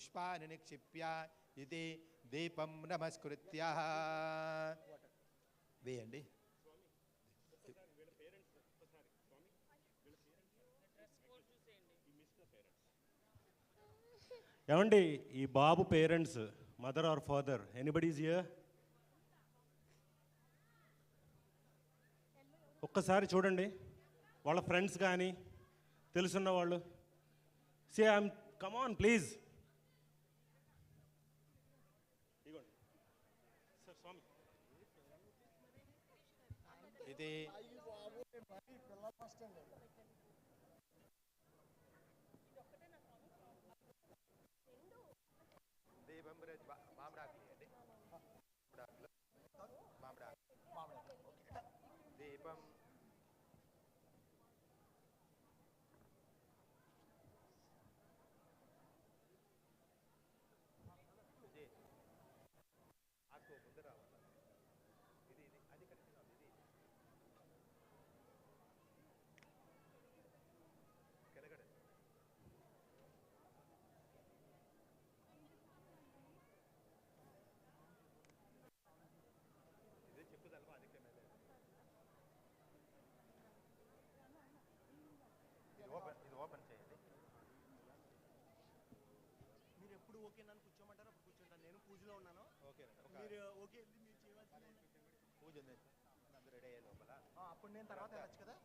పుష్పాన్ని నిక్షిప్య ఇది దీపం నమస్కృత్య వేయండి. ఏమండి ఈ బాబు parents, mother or father, anybody is here? ఒక్కసారి చూడండి, వాళ్ళ ఫ్రెండ్స్ కానీ తెలుసున్న వాళ్ళు. Say I'm come on please. ఇది దీపం ముందు రావాలి. ఇది అది కలిసి కెలగడ ఇది చెప్పుదల్వా అధిక ಮೇಲೆ ఇది ఓపెన్ చేయండి. మీరు ఎప్పుడు ఓకే నన్ను కూర్చోమంటారో కూర్చుంటాను. నేను పూజలో ఉన్నాను. ఓకే మీరు ఓకే మీరు చేయవలసింది పూజ ఉంది అందరూ రెడీ అయ్యే లోపల అప్పుడు నేను తర్వాత వెళ్ళచ్చు కదా.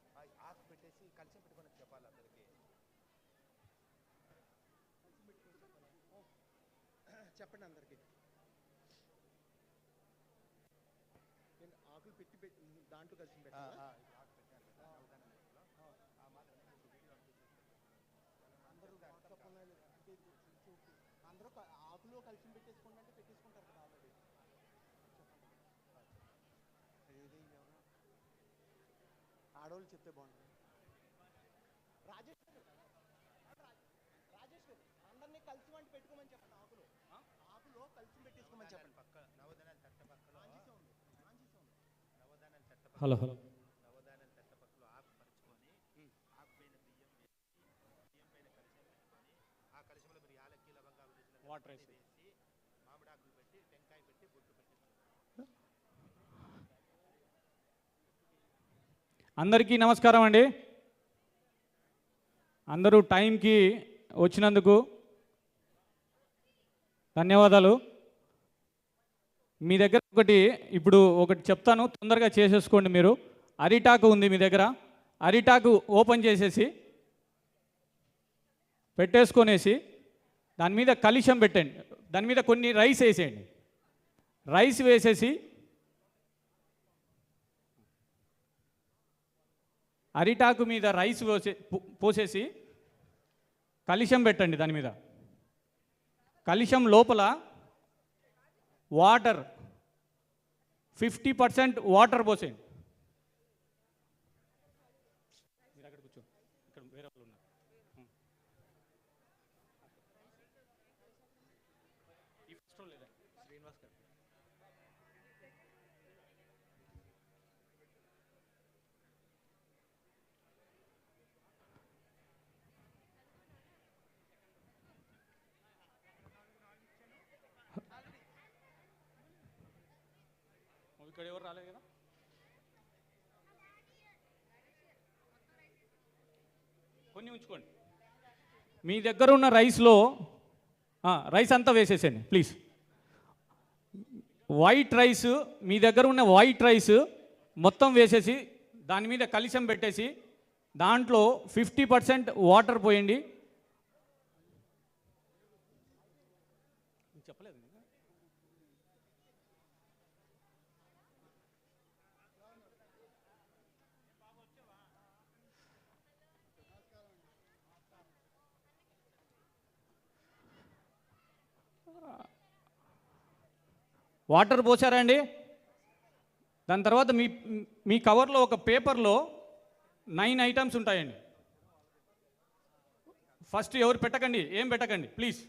ఆకు పెట్టేసి కలిసి పెట్టుకొని చెప్పాలి అందరికి. చెప్పండి అందరికి. ఆకులు పెట్టి దాంట్లో కలిసి పెట్టాలి. అందరూ ఆకులు కలిసి పెట్టేసుకోండి అంటే పెట్టేసుకుంటారు కదా ఆల్రెడీ. ఆడవాళ్ళు చెప్తే బాగుంటుంది. రాజేష్ అందరినీ కలిసి వంటి పెట్టుకోమని చెప్పండి. ఆకులో కలిసి పెట్టేసుకోమని చెప్పండి. పక్క నవధాన్యాల తట్ట పక్కలో నవధాన్యాల తట్ట పక్కలో హలో హలో నవధాన్యాల తట్ట పక్కలో ఆకు పరుచుకొని ఆకు పైన బియ్యం వేసి బియ్యం పైన కలిసి పెట్టుకొని ఆ కలిసిలో మీరు యాలక్కి లవంగా వాటర్ వేసి మామిడాకులు పెట్టి టెంకాయ పెట్టి బొట్టు పెట్టి అందరికీ నమస్కారం అండి. అందరూ టైంకి వచ్చినందుకు ధన్యవాదాలు. మీ దగ్గర ఒకటి చెప్తాను, తొందరగా చేసేసుకోండి. మీరు అరిటాకు ఉంది మీ దగ్గర, అరిటాకు ఓపెన్ చేసేసి పెట్టేసుకొనేసి దాని మీద కలశం పెట్టండి. దాని మీద కొన్ని రైస్ వేసేయండి. రైస్ వేసేసి అరిటాకు మీద రైస్ పోసేసి కలశం పెట్టండి. దాని మీద కలశం లోపల వాటర్ 50% వాటర్ పోసేయండి. మీరు అక్కడ కూర్చో, ఇక్కడ వేరే వాళ్ళు ఉన్నారు. ఈ ఫస్ట్ రోల్ లేదా శ్రీనివాస్ గారు. ఇక్కడ ఎవరు రాలేదు కదా. కొన్ని ఉంచుకోండి. మీ దగ్గర ఉన్న రైస్లో రైస్ అంతా వేసేసేయండి ప్లీజ్. వైట్ రైస్, మీ దగ్గర ఉన్న వైట్ రైస్ మొత్తం వేసేసి దాని మీద కలశం పెట్టేసి దాంట్లో 50% వాటర్ పోయండి. చెప్పలేదు వాటర్ పోసారా అండి? దాని తర్వాత మీ కవర్లో ఒక పేపర్లో 9 ఐటమ్స్ ఉంటాయండి. ఫస్ట్ ఎవరు పెట్టకండి, ఏం పెట్టకండి ప్లీజ్.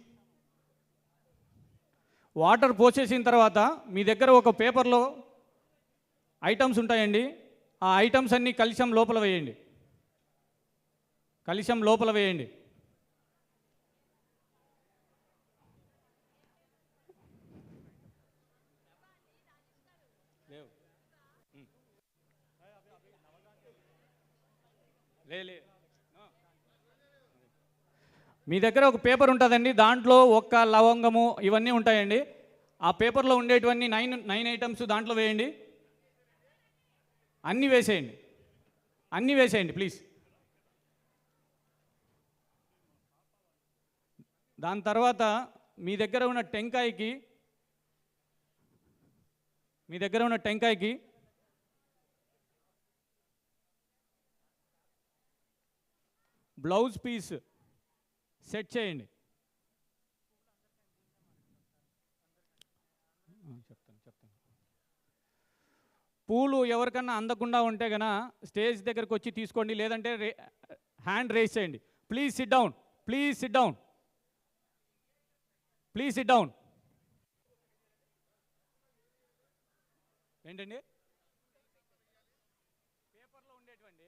వాటర్ పోసేసిన తర్వాత మీ దగ్గర ఒక పేపర్లో ఐటమ్స్ ఉంటాయండి. ఆ ఐటమ్స్ అన్నీ కలశం లోపల వేయండి. కలశం లోపల వేయండి. లే మీ దగ్గర ఒక పేపర్ ఉంటుందండి, దాంట్లో ఒక్క లవంగము ఇవన్నీ ఉంటాయండి. ఆ పేపర్లో ఉండేటివన్నీ నైన్ ఐటమ్స్ దాంట్లో వేయండి. అన్నీ వేసేయండి ప్లీజ్. దాని తర్వాత మీ దగ్గర ఉన్న టెంకాయకి బ్లౌజ్ పీస్ సెట్ చేయండి. చెప్తాను. పూలు ఎవరికన్నా అందకుండా ఉంటే గన స్టేజ్ దగ్గరకు వచ్చి తీసుకోండి, లేదంటే హ్యాండ్ రేస్ చేయండి. Please SIT down. ఏంటండి పేపర్లో ఉండేటువంటి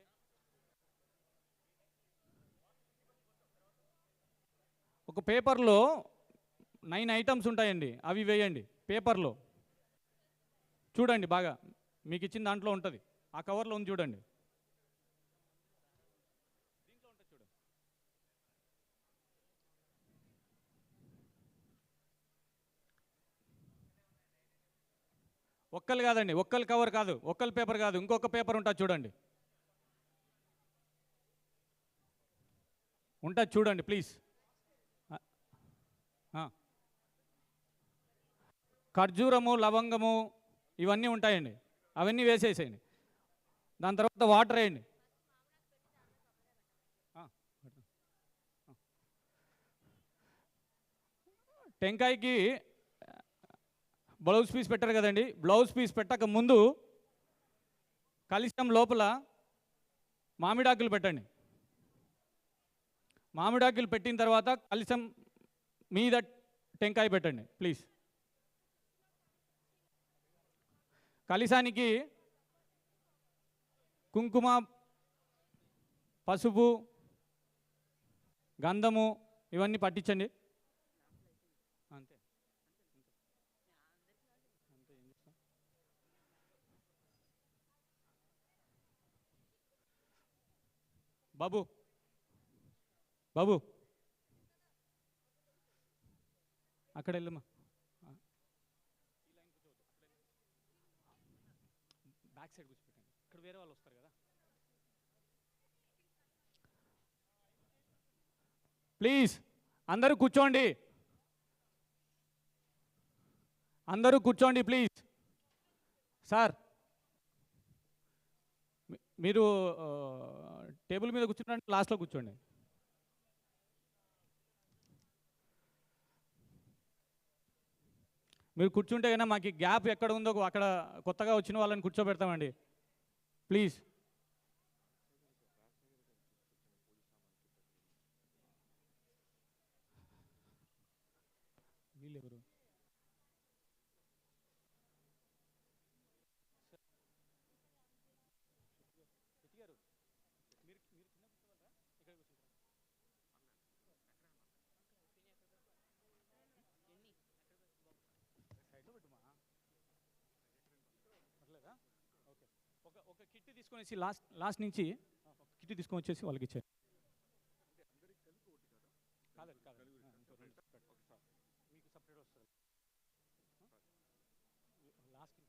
ఒక పేపర్లో 9 ఐటమ్స్ ఉంటాయండి, అవి వేయండి పేపర్లో. చూడండి బాగా, మీకు ఇచ్చిన దాంట్లో ఉంటుంది, ఆ కవర్లో ఉంది చూడండి. దీంట్లో ఉంటుంది చూడండి. ఒక్కలు కాదండి, ఒక్కలు కవర్ కాదు, ఒక్కలు పేపర్ కాదు, ఇంకొక పేపర్ ఉంటుంది చూడండి. ఉంటుంది చూడండి ప్లీజ్. ఖర్జూరము, లవంగము ఇవన్నీ ఉంటాయండి, అవన్నీ వేసేసేయండి. దాని తర్వాత వాటర్ వేయండి. టెంకాయకి బ్లౌజ్ పీస్ పెట్టారు కదండి, బ్లౌజ్ పీస్ పెట్టక ముందు కలశం లోపల మామిడాకులు పెట్టండి. మామిడాకులు పెట్టిన తర్వాత కలశం మీద టెంకాయ పెట్టండి ప్లీజ్. కలశానికి కుంకుమ, పసుపు, గంధము ఇవన్నీ పట్టించండి. అంతే. బాబు అక్కడ వెళ్ళమ్మా. బ్యాక్ సైడ్ కూర్చోపెట్టండి, ఇక్కడ వేరే వాళ్ళు వస్తారు కదా. ప్లీజ్ అందరూ కూర్చోండి ప్లీజ్. సార్ మీరు టేబుల్ మీద కూర్చుంటే లాస్ట్లో కూర్చోండి. మీరు కూర్చుంటే కన్నా మాకు గ్యాప్ ఎక్కడ ఉందో అక్కడ కొత్తగా వచ్చిన వాళ్ళని కూర్చోబెడతామండి ప్లీజ్. వీళ్ళెవరు? ఒక కిట్ తీసుకొని వచ్చి లాస్ట్ నుంచి కిట్ తీసుకొని వచ్చేసి వాళ్ళకి ఇచ్చారు. మీకు సపరేట్ వస్తుంది. లాస్ట్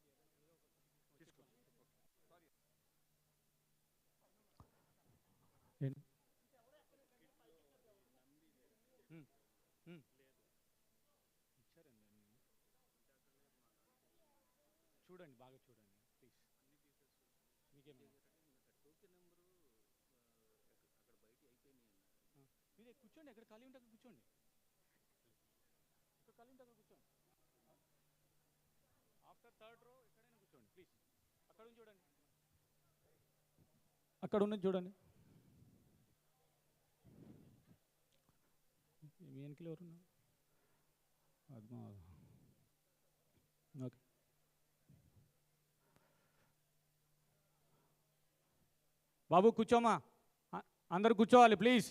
చూడండి, బాగా చూడండి ప్లీజ్. మీకేమైనా మీరే కూర్చోండి, ఎక్కడ ఖాళీ ఉంటే అక్కడ కూర్చోండి. ఆఫ్టర్ థర్డ్ రో ఎక్కడైనా కూర్చోండి ప్లీజ్. అక్కడ ఉంది చూడండి. మీ వెనకలు ఎవరున్నారు? ఓకే. బాబు కూర్చోమా, అందరూ కూర్చోవాలి ప్లీజ్,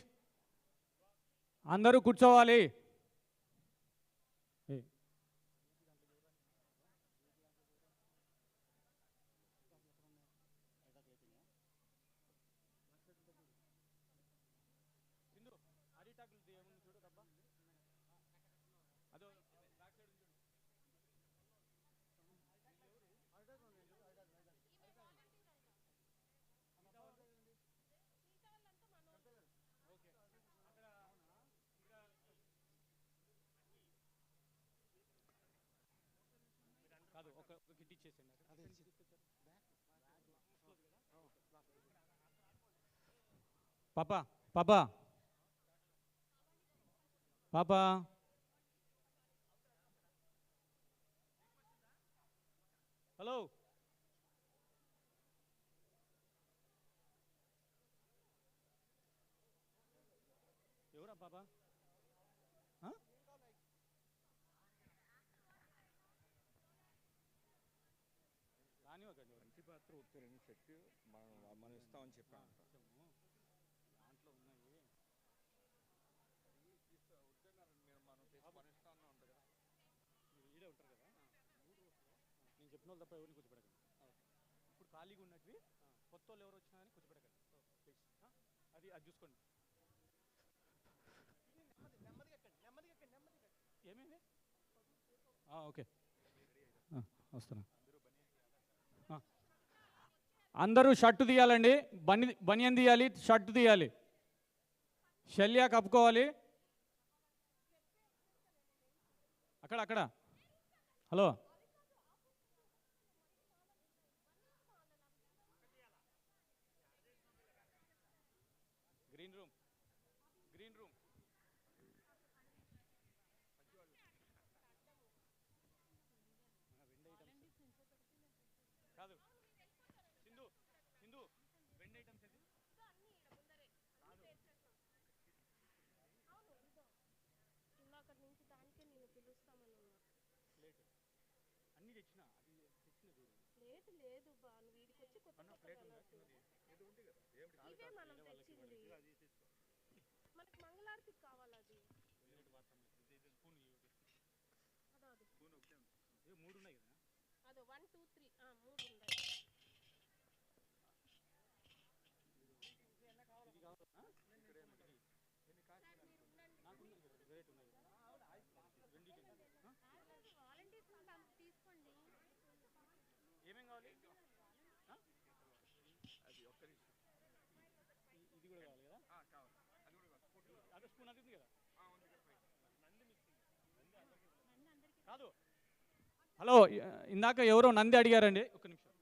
అందరూ కూర్చోవాలి. పాపా పాపా పాపా హలో ఎవరా పాపా మంచి పాత్ర ఉత్తరం సెట్ మనం ఇస్తామని చెప్పాను. దాంట్లో ఉన్నాయి మీరు ఈడే ఉంటారు కదా నేను చెప్పిన వాళ్ళు తప్ప ఎవరిని కూర్చోబెట్టకండి. ఇప్పుడు ఖాళీగా ఉన్నట్టు కొత్త వాళ్ళు ఎవరు వచ్చినా కానీ కూర్చోబెట్టకండి ప్లీజ్. అది అది చూసుకోండి. ఏమైంది? ఓకే వస్తున్నా. అందరూ షర్టు తీయాలండి. బనియన్ తీయాలి, షర్టు తీయాలి, షల్యా కప్పుకోవాలి. అక్కడ అక్కడ hello green room green room కాదు సింధు సింధు వెండి ఐటమ్స్ ఏంటి? అన్ని తెచ్చినా అది తెచ్చిన చూడు. లేదు లేదు బా నువ్వు వీడికి వచ్చి కొత్త ఇవే మనం తెచ్చింది. మనకి మంగళారతికి కావాలి అది. మూడు ఉన్నాయి కదా. అదో 1 2 3 మూడు ఉన్నాయి. తీసుకోండి. ఏమేం కావాలి? అది ఒక్క నిమిషం. ఇది కూడా కావాలి కదా. అదే స్పూన్ అది ఉంది కదా. కాదు హలో ఇందాక ఎవరో నంది అడిగారండి. ఒక్క నిమిషం.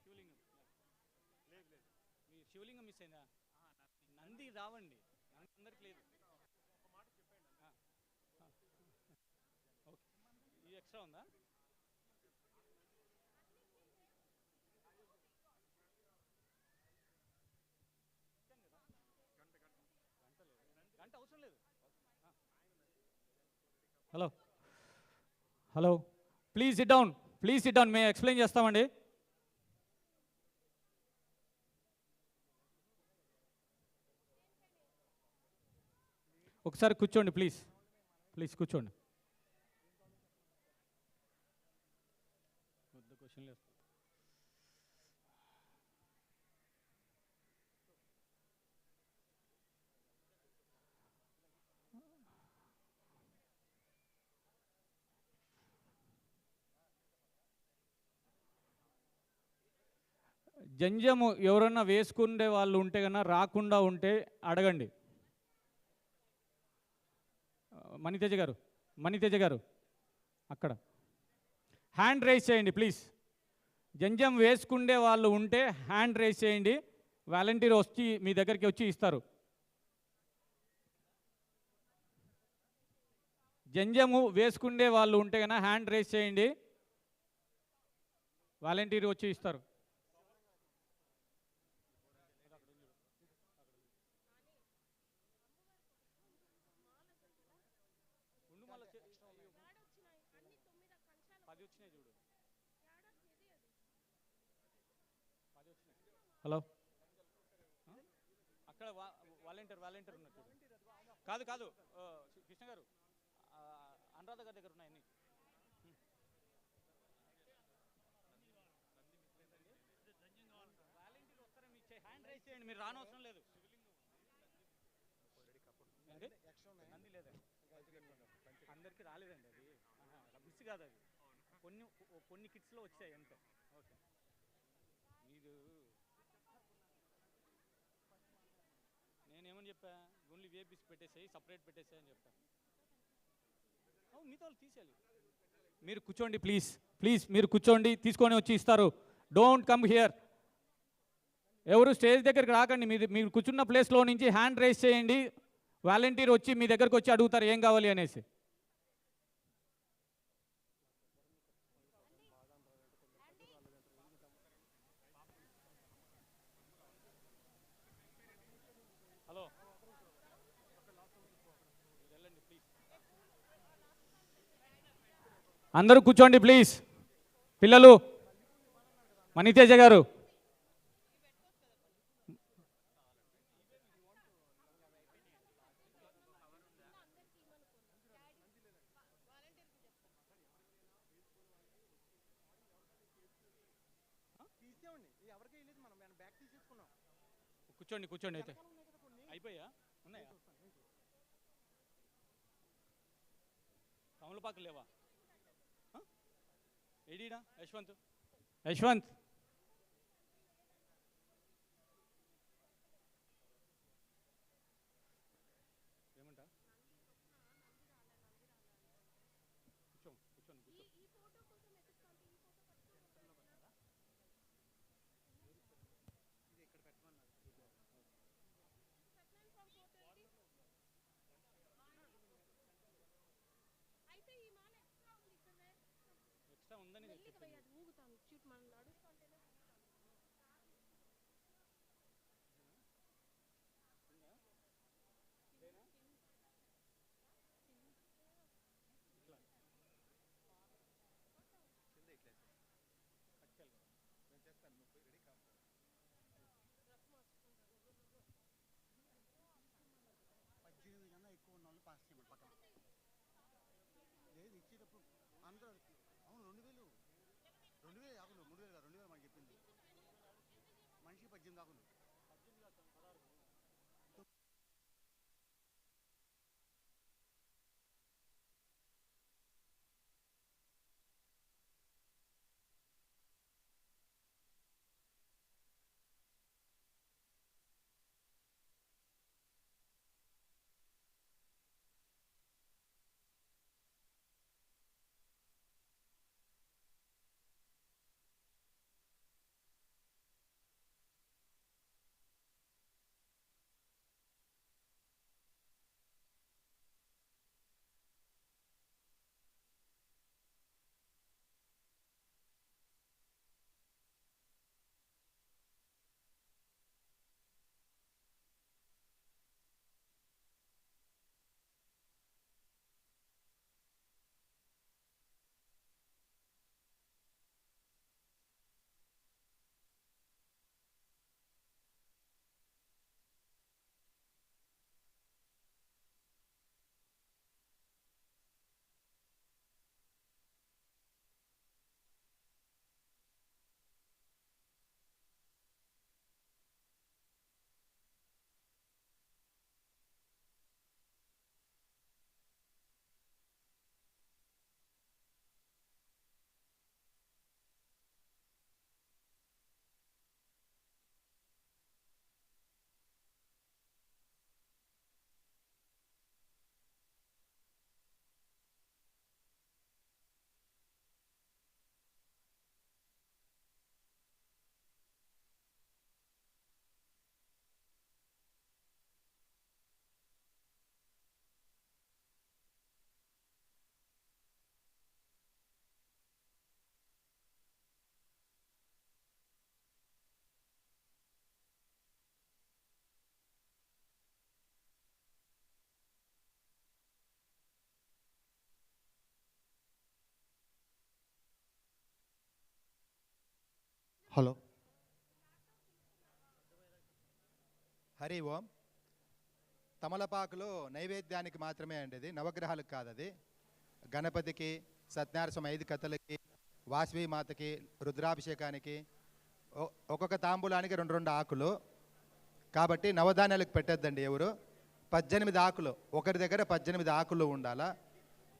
శివలింగం లేదు లేదు మీ శివలింగం మిస్ అయిందా? నంది రావండి, అందరికి లేదు. ఓకే ఇది ఎక్స్ట్రా ఉందా? గంట అవసరం లేదు. Hello hello please SIT down, please SIT down. మేము ఎక్స్ప్లెయిన్ చేస్తామండి. ఒకసారి కూర్చోండి ప్లీజ్, ప్లీజ్ కూర్చోండి. కొద్ది క్వశ్చన్లు వేస్తాం. జంజము ఎవరన్నా వేసుకునే వాళ్ళు ఉంటే కన్నా రాకుండా ఉంటే అడగండి. మణితేజ గారు అక్కడ హ్యాండ్ రైజ్ చేయండి ప్లీజ్. జంజం వేసుకునే వాళ్ళు ఉంటే హ్యాండ్ రైజ్ చేయండి, వాలంటీర్ వచ్చి మీ దగ్గరికి వచ్చి ఇస్తారు. జంజము వేసుకునే వాళ్ళు ఉంటే కన్నా హ్యాండ్ రైజ్ చేయండి, వాలంటీర్ వచ్చి ఇస్తారు. హలో అక్కడ వాలంటీర్ ఉన్నట్టు. కాదు కాదు కృష్ణ గారు, అనురాధ గారి దగ్గర ఉన్నాయి. వాలంటీర్ వస్తారా? మీ హ్యాండ్ రైజ్ చేయండి, మీరు రానవసరం లేదు. నంది లేదా? అందరికి రాలేదండి అది, మిస్ కాదు అది. కొన్ని కిట్స్లో వచ్చాయి అంతే. ఓకే మీరు నేనేమని చెప్పా? ఓన్లీ వేపీస్ పెట్టేసాయి, సపరేట్ పెట్టేసాయి అని చెప్పా. అవును మిగతా వాళ్ళు తీసేయాలి. మీరు కూర్చోండి ప్లీజ్, ప్లీజ్ మీరు కూర్చోండి, తీసుకొని వచ్చి ఇస్తారు. Don't come here. ఎవరు స్టేజ్ దగ్గరికి రాకండి. మీరు కూర్చున్న ప్లేస్లో నుంచి హ్యాండ్ రైజ్ చేయండి. వాలంటీర్ వచ్చి మీ దగ్గరకు వచ్చి అడుగుతారు ఏం కావాలి అనేసి. హలో, అందరూ కూర్చోండి ప్లీజ్. పిల్లలు, మణితేజ గారు తీసేవండి, ఎవరికీ లేదు, మనం బ్యాగ్ తీసేసుకున్నాం. కూర్చోండి, కూర్చోండి. అయితే అయిపోయా, ఉన్నాయా తమలపాకు లేవా? ఏడీడా యశ్వంత్, యశ్వంత్ ఏమంటా? కూర్చోండి, కూర్చోండి. అయితే ఈ మాల ఎక్స్ట్రా ఉంది ఇక్కడ. ఎక్స్ట్రా ఉందని మెల్లిగా పోయి అది ఊగుతాను. చూడు మనం నడుస్తుంటేనే ఎక్కువ ఉన్న వాళ్ళు పాస్ చేయమని పక్కన లేదు ఇచ్చేటప్పుడు అందరూ. అవును, 2000 ఆకులు, 3000 కాదు, 2000 మనకి చెప్పింది. మనిషికి 18 ఆకులు. హలో, హరి ఓం. తమలపాకులో నైవేద్యానికి మాత్రమే అండి, అది నవగ్రహాలకు కాదు. అది గణపతికి, సత్యనారాయణ 5 కథలకి, వాసవి మాతకి, రుద్రాభిషేకానికి, ఒక్కొక్క తాంబూలానికి 2 ఆకులు. కాబట్టి నవధాన్యాలకు పెట్టద్దండి ఎవరు. 18 ఆకులు, ఒకరి దగ్గర 18 ఆకులు ఉండాలా.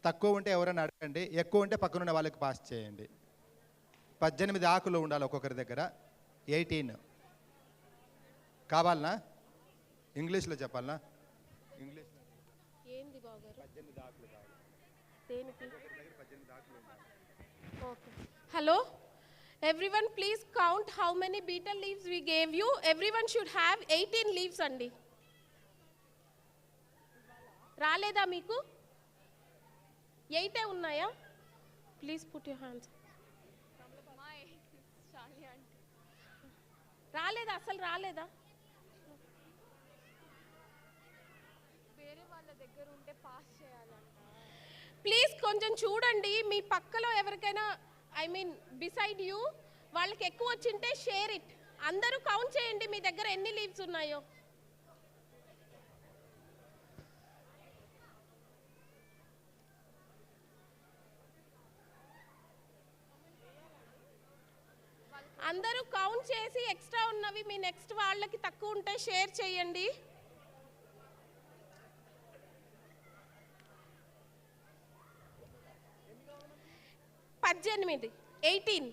తక్కువ ఉంటే ఎవరైనా అడగండి, ఎక్కువ ఉంటే పక్కనున్న వాళ్ళకి పాస్ చేయండి. 18 ఆకులు ఉండాలి ఒక్కొక్కరి దగ్గర. 18 కావాలనా? ఇంగ్లీష్లో చెప్పాలనా? ఇంగ్లీష్లో ఏంది బాగారు? 18 ఆకులు కావాలి. దేనికి? Okay. Hello, everyone please count how many betel leaves we gave you. Everyone should have 18 leaves అండి. రాలేదా మీకు? 8 ఉన్నాయా? Please put your hands. రాలేదా? అసలు రాలేదా? వేరే వాళ్ళ దగ్గర ఉంటే పాస్ చేయాలంట. ప్లీజ్ కొంచెం చూడండి, మీ పక్కలో ఎవరికైనా బిసైడ్ యూ వాళ్ళకి ఎక్కువ వచ్చింటే షేర్ ఇట్. అందరూ కౌంట్ చేయండి మీ దగ్గర ఎన్ని లీవ్స్ ఉన్నాయో. అందరూ కౌంట్ చేసి ఎక్స్ట్రా ఉన్నవి మీ నెక్స్ట్ వాళ్ళకి తక్కువ ఉంటే షేర్ చేయండి. పద్దెనిమిది 18.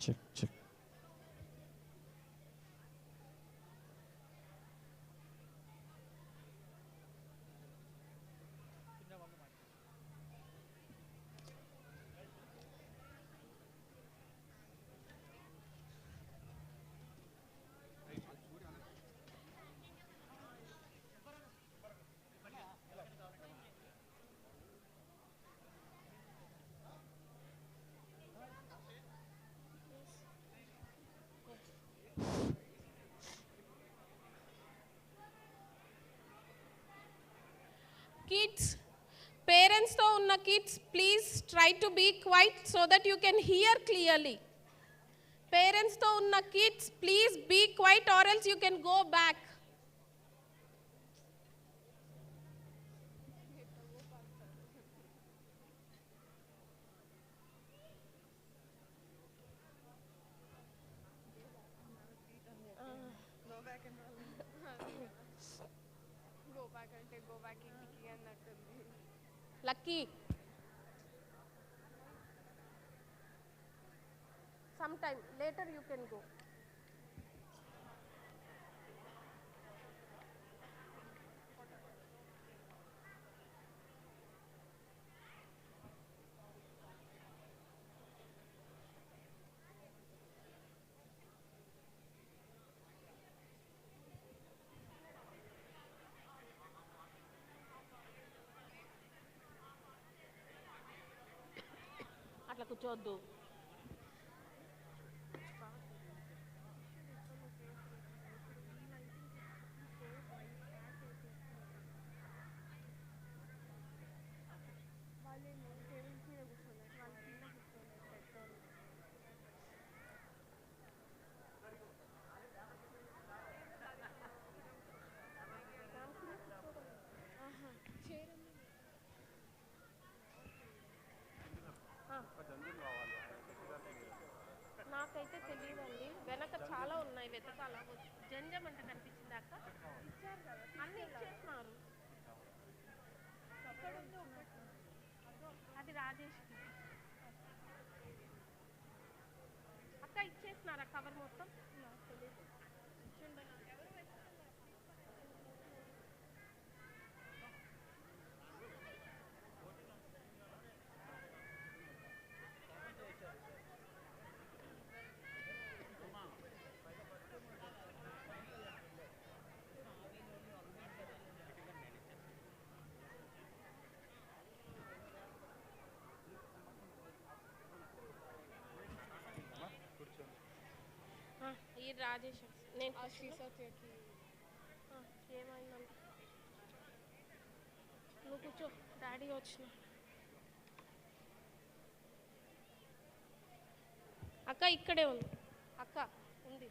Check check. Kids, parents తో ఉన్న kids, please try to be quiet so that you can hear clearly. Parents తో ఉన్న kids, please be quiet or else you can go back. Go back అంటే గో బ్యాక్ ఇంటికి అన్నట్టుంది. Lucky. Sometime later you can go. అట్లా కూర్చోవద్దు. వాళ్ళేమో tables మీద కూర్చోలేదు, వాళ్ళు కింద కూర్చోలేదు పెట్రోల్. నాకైతే తెలియదండి, వెనక చాలా ఉన్నాయి వెతకాల. జంజమంట కనిపించింది అక్క, అన్ని ఇచ్చేస్తున్నారు. అది రాజేష్ అక్క ఇచ్చేస్తున్నారా కవర్ మొత్తం? నాకు తెలియదు. ఈ రాజేష్ నేను ఆ శ్రీసత్యకి ఏమైందంట నువ్వు కూర్చో డాడీ వచ్చిన అక్క ఇక్కడే ఉంది అక్క ఉంది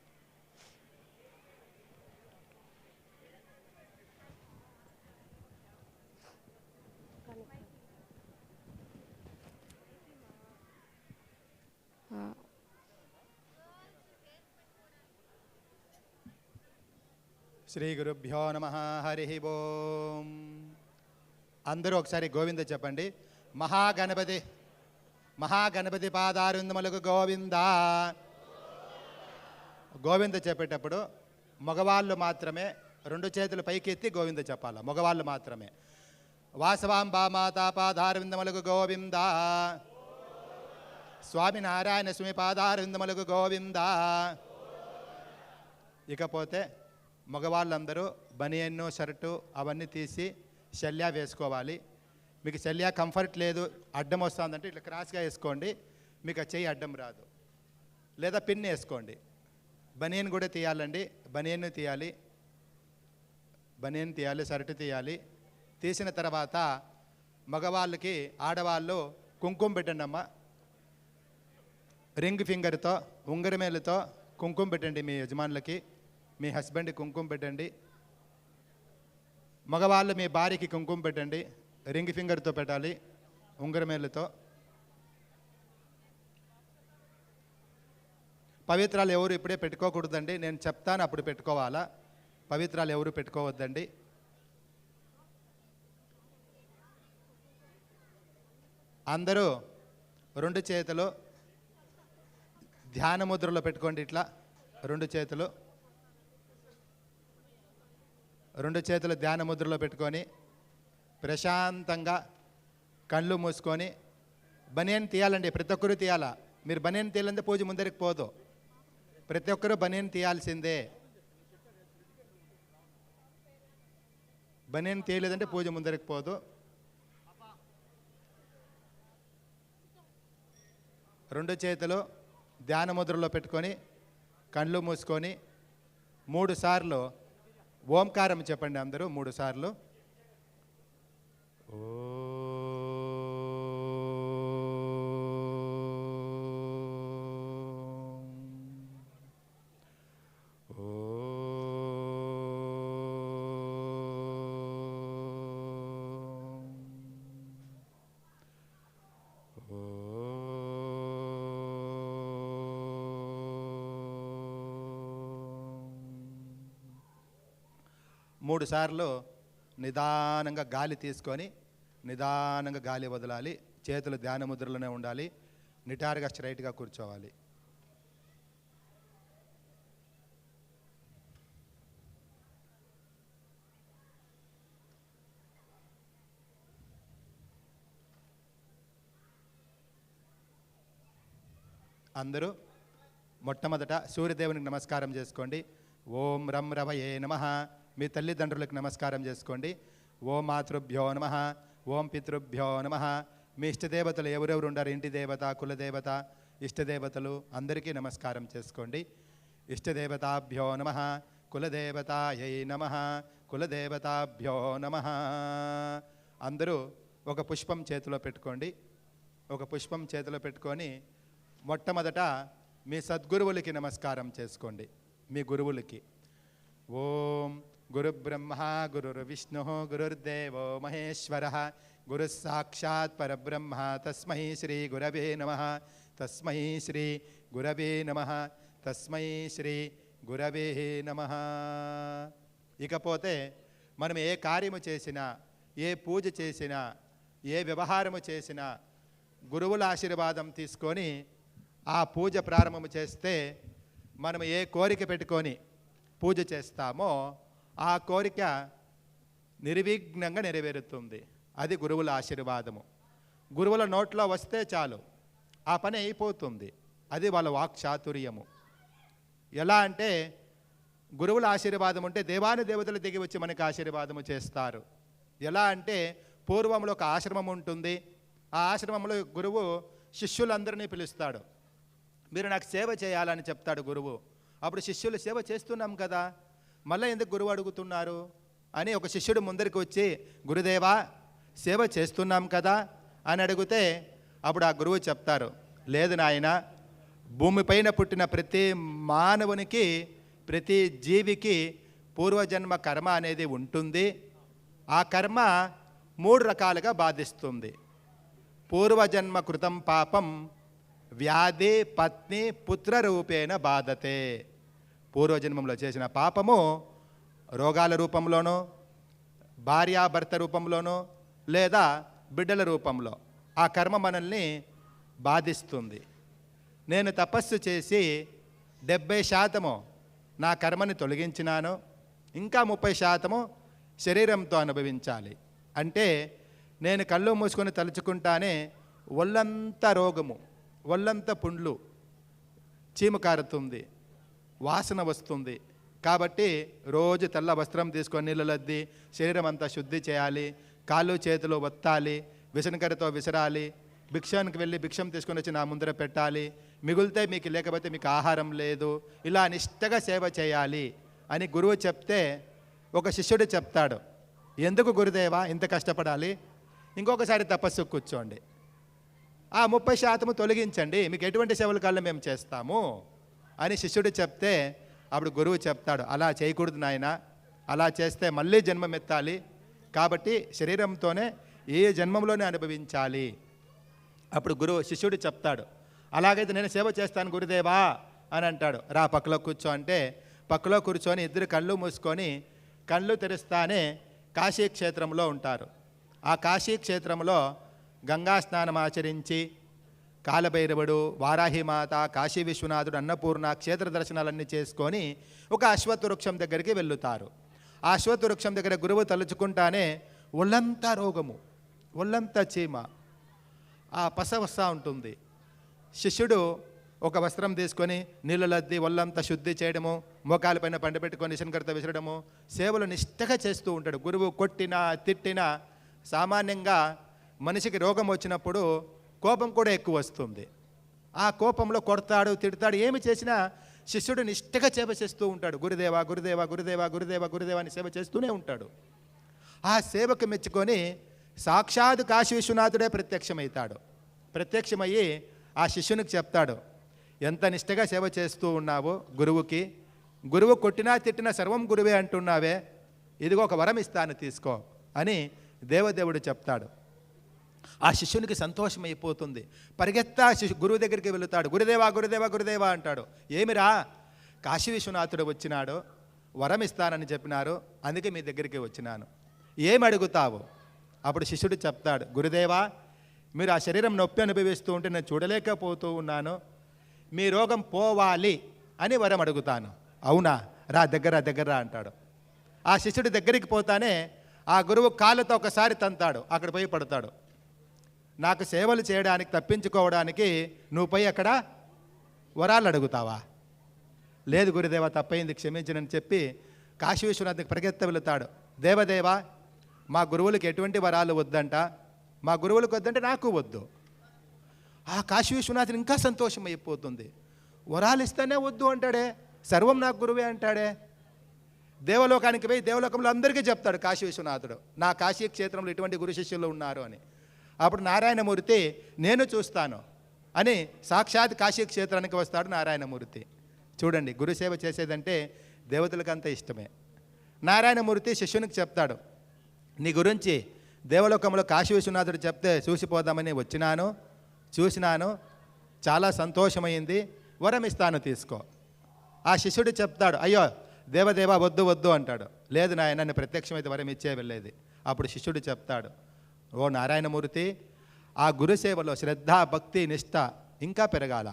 శ్రీ గురుభ్యో నమః హరి ఓం. అందరూ ఒకసారి గోవింద చెప్పండి. మహాగణపతి మహాగణపతి పాదారుందములకు గోవింద. గోవింద చెప్పేటప్పుడు మగవాళ్ళు మాత్రమే 2 చేతులు పైకెత్తి గోవింద చెప్పాలి. మగవాళ్ళు మాత్రమే. వాసవాంబా మాతా పాదారవిందములకు గోవింద. స్వామినారాయణ స్వామి పాదారవిందములకు గోవింద. ఇకపోతే మగవాళ్ళందరూ బనియన్ను షర్టు అవన్నీ తీసి శల్య వేసుకోవాలి. మీకు శల్య కంఫర్ట్ లేదు, అడ్డం వస్తుందంటే ఇట్లా క్రాస్గా వేసుకోండి, మీకు ఆ చెయ్యి అడ్డం రాదు. లేదా పిన్ వేసుకోండి. బనియన్ కూడా తీయాలండి, బనియన్ను తీయాలి, బనియన్ తీయాలి, షర్టు తీయాలి. తీసిన తర్వాత మగవాళ్ళకి ఆడవాళ్ళు కుంకుమ పెట్టండి అమ్మ. రింగ్ ఫింగర్తో ఉంగరమేలతో కుంకుమ పెట్టండి. మీ యజమానులకి మీ హస్బెండ్ కుంకుమ పెట్టండి. మగవాళ్ళు మీ భార్యకి కుంకుమ పెట్టండి. రింగ్ ఫింగర్తో పెట్టాలి, ఉంగరమేళ్ళతో. పవిత్రాలు ఎవరు ఇప్పుడే పెట్టుకోకూడదండి, నేను చెప్తాను అప్పుడు పెట్టుకోవాలా. పవిత్రాలు ఎవరు పెట్టుకోవద్దండి. అందరూ 2 చేతులు ధ్యాన ముద్రలో పెట్టుకోండి. ఇట్లా 2 చేతులు 2 చేతులు ధ్యాన ముద్రలో పెట్టుకొని ప్రశాంతంగా కళ్ళు మూసుకొని బనియన్ తీయాలండి. ప్రతి ఒక్కరూ తీయాలా. మీరు బనియన్ తీయాలంటే పూజ ముందరికి పోదు. ప్రతి ఒక్కరూ బనియన్ తీయాల్సిందే. బనియన్ తీయలేదంటే పూజ ముందరికి పోదు. రెండు చేతులు ధ్యాన ముద్రలో పెట్టుకొని కళ్ళు మూసుకొని 3 సార్లు ఓంకారం చెప్పండి. అందరూ 3 సార్లు. మూడు సార్లు నిదానంగా గాలి తీసుకొని నిదానంగా గాలి వదలాలి. చేతులు ధ్యాన ముద్రలోనే ఉండాలి. నిటారుగా స్ట్రైట్గా కూర్చోవాలి. అందరూ మొట్టమొదట సూర్యదేవునికి నమస్కారం చేసుకోండి. ఓం రం రవయే నమః. మీ తల్లిదండ్రులకు నమస్కారం చేసుకోండి. ఓం మాతృభ్యో నమః. ఓం పితృభ్యో నమః. మీ ఇష్టదేవతలు ఎవరెవరు ఉండారు, ఇంటి దేవత, కులదేవత, ఇష్టదేవతలు అందరికీ నమస్కారం చేసుకోండి. ఇష్టదేవతాభ్యో నమః. కులదేవతాయై నమః. కులదేవతాభ్యో నమః. అందరూ ఒక పుష్పం చేతిలో పెట్టుకోండి. ఒక పుష్పం చేతిలో పెట్టుకొని మొట్టమొదట మీ సద్గురువులకి నమస్కారం చేసుకోండి. మీ గురువులకి. ఓం గురు బ్రహ్మ గురుర్ విష్ణు గురుర్దేవో మహేశ్వర గురు సాక్షాత్ పరబ్రహ్మ తస్మై శ్రీ గురవే నమః. తస్మై శ్రీ గురవే నమః. తస్మై శ్రీ గురవే నమః. ఇకపోతే మనం ఏ కార్యము చేసినా, ఏ పూజ చేసినా, ఏ వ్యవహారము చేసినా గురువుల ఆశీర్వాదం తీసుకొని ఆ పూజ ప్రారంభం చేస్తే మనం ఏ కోరిక పెట్టుకొని పూజ చేస్తామో ఆ కోరిక నిర్విఘ్నంగా నెరవేరుతుంది. అది గురువుల ఆశీర్వాదము. గురువుల నోట్లో వస్తే చాలు ఆ పని అయిపోతుంది. అది వాళ్ళ వాక్చాతుర్యము. ఎలా అంటే గురువుల ఆశీర్వాదం ఉంటే దేవాను దేవతలు దిగి వచ్చి మనకి ఆశీర్వాదము చేస్తారు. ఎలా అంటే పూర్వంలో ఒక ఆశ్రమం ఉంటుంది. ఆ ఆశ్రమంలో గురువు శిష్యులందరినీ పిలుస్తాడు. మీరు నాకు సేవ చేయాలని చెప్తాడు గురువు. అప్పుడు శిష్యులు సేవ చేస్తున్నాం కదా, మళ్ళీ ఎందుకు గురువు అడుగుతున్నారు అని ఒక శిష్యుడు ముందరికి వచ్చి, గురుదేవా సేవ చేస్తున్నాం కదా అని అడిగితే అప్పుడు ఆ గురువు చెప్తారు, లేదు నాయన, భూమిపైన పుట్టిన ప్రతి మానవునికి, ప్రతి జీవికి పూర్వజన్మ కర్మ అనేది ఉంటుంది. ఆ కర్మ 3 రకాలుగా బాధిస్తుంది. పూర్వజన్మ కృతం పాపం వ్యాధి పత్ని పుత్ర రూపేణ బాధతే. పూర్వజన్మంలో చేసిన పాపము రోగాల రూపంలోనో, భార్యాభర్త రూపంలోనో, లేదా బిడ్డల రూపంలో ఆ కర్మ మనల్ని బాధిస్తుంది. నేను తపస్సు చేసి 70% నా కర్మని తొలగించినాను, ఇంకా 30% శరీరంతో అనుభవించాలి. అంటే నేను కళ్ళు మూసుకొని తలుచుకుంటానే ఒళ్ళంతా రోగము, ఒళ్ళంతా పుండ్లు, చీము కారుతుంది, వాసన వస్తుంది. కాబట్టి రోజు తెల్ల వస్త్రం తీసుకొని నీళ్ళలద్ది శరీరం అంతా శుద్ధి చేయాలి, కాళ్ళు చేతులు ఒత్తాలి, విసనకరతో విసరాలి, భిక్షానికి వెళ్ళి భిక్షం తీసుకొని వచ్చి నా ముందర పెట్టాలి, మిగిలితే మీకు, లేకపోతే మీకు ఆహారం లేదు, ఇలా నిష్టగా సేవ చేయాలి అని గురువు చెప్తే ఒక శిష్యుడు చెప్తాడు, ఎందుకు గురుదేవా ఇంత కష్టపడాలి, ఇంకొకసారి తపస్సు కూర్చోండి, ఆ 30% తొలగించండి, మీకు ఎటువంటి సేవల కాళ్ళు మేము చేస్తాము అని శిష్యుడు చెప్తే అప్పుడు గురువు చెప్తాడు, అలా చేయకూడదు నాయన, అలా చేస్తే మళ్ళీ జన్మమెత్తాలి, కాబట్టి శరీరంతోనే ఏ జన్మంలోనే అనుభవించాలి. అప్పుడు గురువు శిష్యుడు చెప్తాడు, అలాగైతే నేను సేవ చేస్తాను గురుదేవా అని అంటాడు. రా పక్కలో కూర్చో అంటే పక్కలో కూర్చొని ఇద్దరు కళ్ళు మూసుకొని కళ్ళు తెరుస్తానే కాశీ క్షేత్రంలో ఉంటారు. ఆ కాశీ క్షేత్రంలో గంగా స్నానం ఆచరించి కాలభైరవుడు, వారాహిమాత, కాశీ విశ్వనాథుడు, అన్నపూర్ణ క్షేత్ర దర్శనాలన్నీ చేసుకొని ఒక అశ్వత్థ వృక్షం దగ్గరికి వెళ్తారు. ఆ అశ్వత్థ వృక్షం దగ్గర గురువు తలుచుకుంటానే ఒళ్ళంతా రోగము, ఒళ్ళంతా చీమ, ఆ పస వస్తూ ఉంటుంది. శిష్యుడు ఒక వస్త్రం తీసుకొని నీళ్ళలద్ది ఒళ్ళంతా శుద్ధి చేయడము, మోకాలపైన పండబెట్టుకొని నిశంకరత విసరడము, సేవలు నిష్టగా చేస్తూ ఉంటాడు. గురువు కొట్టినా తిట్టినా, సామాన్యంగా మనిషికి రోగం వచ్చినప్పుడు కోపం కూడా ఎక్కువ వస్తుంది. ఆ కోపంలో కొడతాడు, తిడతాడు, ఏమి చేసినా శిష్యుడు నిష్టగా సేవ చేస్తూ ఉంటాడు. గురుదేవా గురుదేవా గురుదేవా గురుదేవా గురుదేవా అని సేవ చేస్తూనే ఉంటాడు. ఆ సేవకు మెచ్చుకొని సాక్షాత్ కాశీ విశ్వనాథుడే ప్రత్యక్షమవుతాడు. ప్రత్యక్షమయ్యి ఆ శిష్యునికి చెప్తాడు, ఎంత నిష్టగా సేవ చేస్తూ ఉన్నావో గురువుకి, గురువు కొట్టినా తిట్టినా సర్వం గురువే అంటున్నావే, ఇదిగో ఒక వరం ఇస్తాను తీసుకో అని దేవదేవుడు చెప్తాడు. ఆ శిష్యునికి సంతోషమైపోతుంది. పరిగెత్తా గురువు దగ్గరికి వెళుతాడు. గురుదేవా గురుదేవా గురుదేవా అంటాడు. ఏమిరా, కాశీ విశ్వనాథుడు వచ్చినాడు, వరం ఇస్తానని చెప్పినారు, అందుకే మీ దగ్గరికి వచ్చినాను, ఏమి అడుగుతావు? అప్పుడు శిష్యుడు చెప్తాడు, గురుదేవా మీరు ఆ శరీరం నొప్పి అనుభవిస్తూ ఉంటే నేను చూడలేకపోతూ ఉన్నాను, మీ రోగం పోవాలి అని వరం అడుగుతాను. అవునా, రా దగ్గర దగ్గర అంటాడు. ఆ శిష్యుడి దగ్గరికి పోతానే ఆ గురువు కాళ్ళతో ఒకసారి తంతాడు, అక్కడ పోయి పడతాడు. నాకు సేవలు చేయడానికి, తప్పించుకోవడానికి నువ్వు పోయి అక్కడ వరాలు అడుగుతావా? లేదు గురుదేవా, తప్పైంది, క్షమించనని చెప్పి కాశీ విశ్వనాథ్కి పరిగెత్త వెళుతాడు. దేవదేవా మా గురువులకు ఎటువంటి వరాలు వద్దంట, మా గురువులకు వద్దంటే నాకు వద్దు. ఆ కాశీ విశ్వనాథుని ఇంకా సంతోషం అయిపోతుంది. వరాలు ఇస్తేనే వద్దు అంటాడే, సర్వం నాకు గురువే అంటాడే. దేవలోకానికి పోయి దేవలోకంలో అందరికీ చెప్తాడు కాశీ విశ్వనాథుడు, నా కాశీ క్షేత్రంలో ఇటువంటి గురు శిష్యులు ఉన్నారు అని. అప్పుడు నారాయణమూర్తి నేను చూస్తాను అని సాక్షాత్ కాశీ క్షేత్రానికి వస్తాడు నారాయణమూర్తి. చూడండి, గురుసేవ చేసేదంటే దేవతలకు అంత ఇష్టమే. నారాయణమూర్తి శిష్యునికి చెప్తాడు, నీ గురించి దేవలోకంలో కాశీ విశ్వనాథుడు చెప్తే చూసిపోదామని వచ్చినాను, చూసినాను, చాలా సంతోషమైంది, వరం ఇస్తాను తీసుకో. ఆ శిష్యుడు చెప్తాడు, అయ్యో దేవదేవా వద్దు వద్దు అంటాడు. లేదు నాయన, నన్ను ప్రత్యక్షమైతే వరం ఇచ్చే వెళ్ళేది. అప్పుడు శిష్యుడు చెప్తాడు, ఓ నారాయణమూర్తి, ఆ గురుసేవలో శ్రద్ధ భక్తి నిష్ఠ ఇంకా పెరగాల,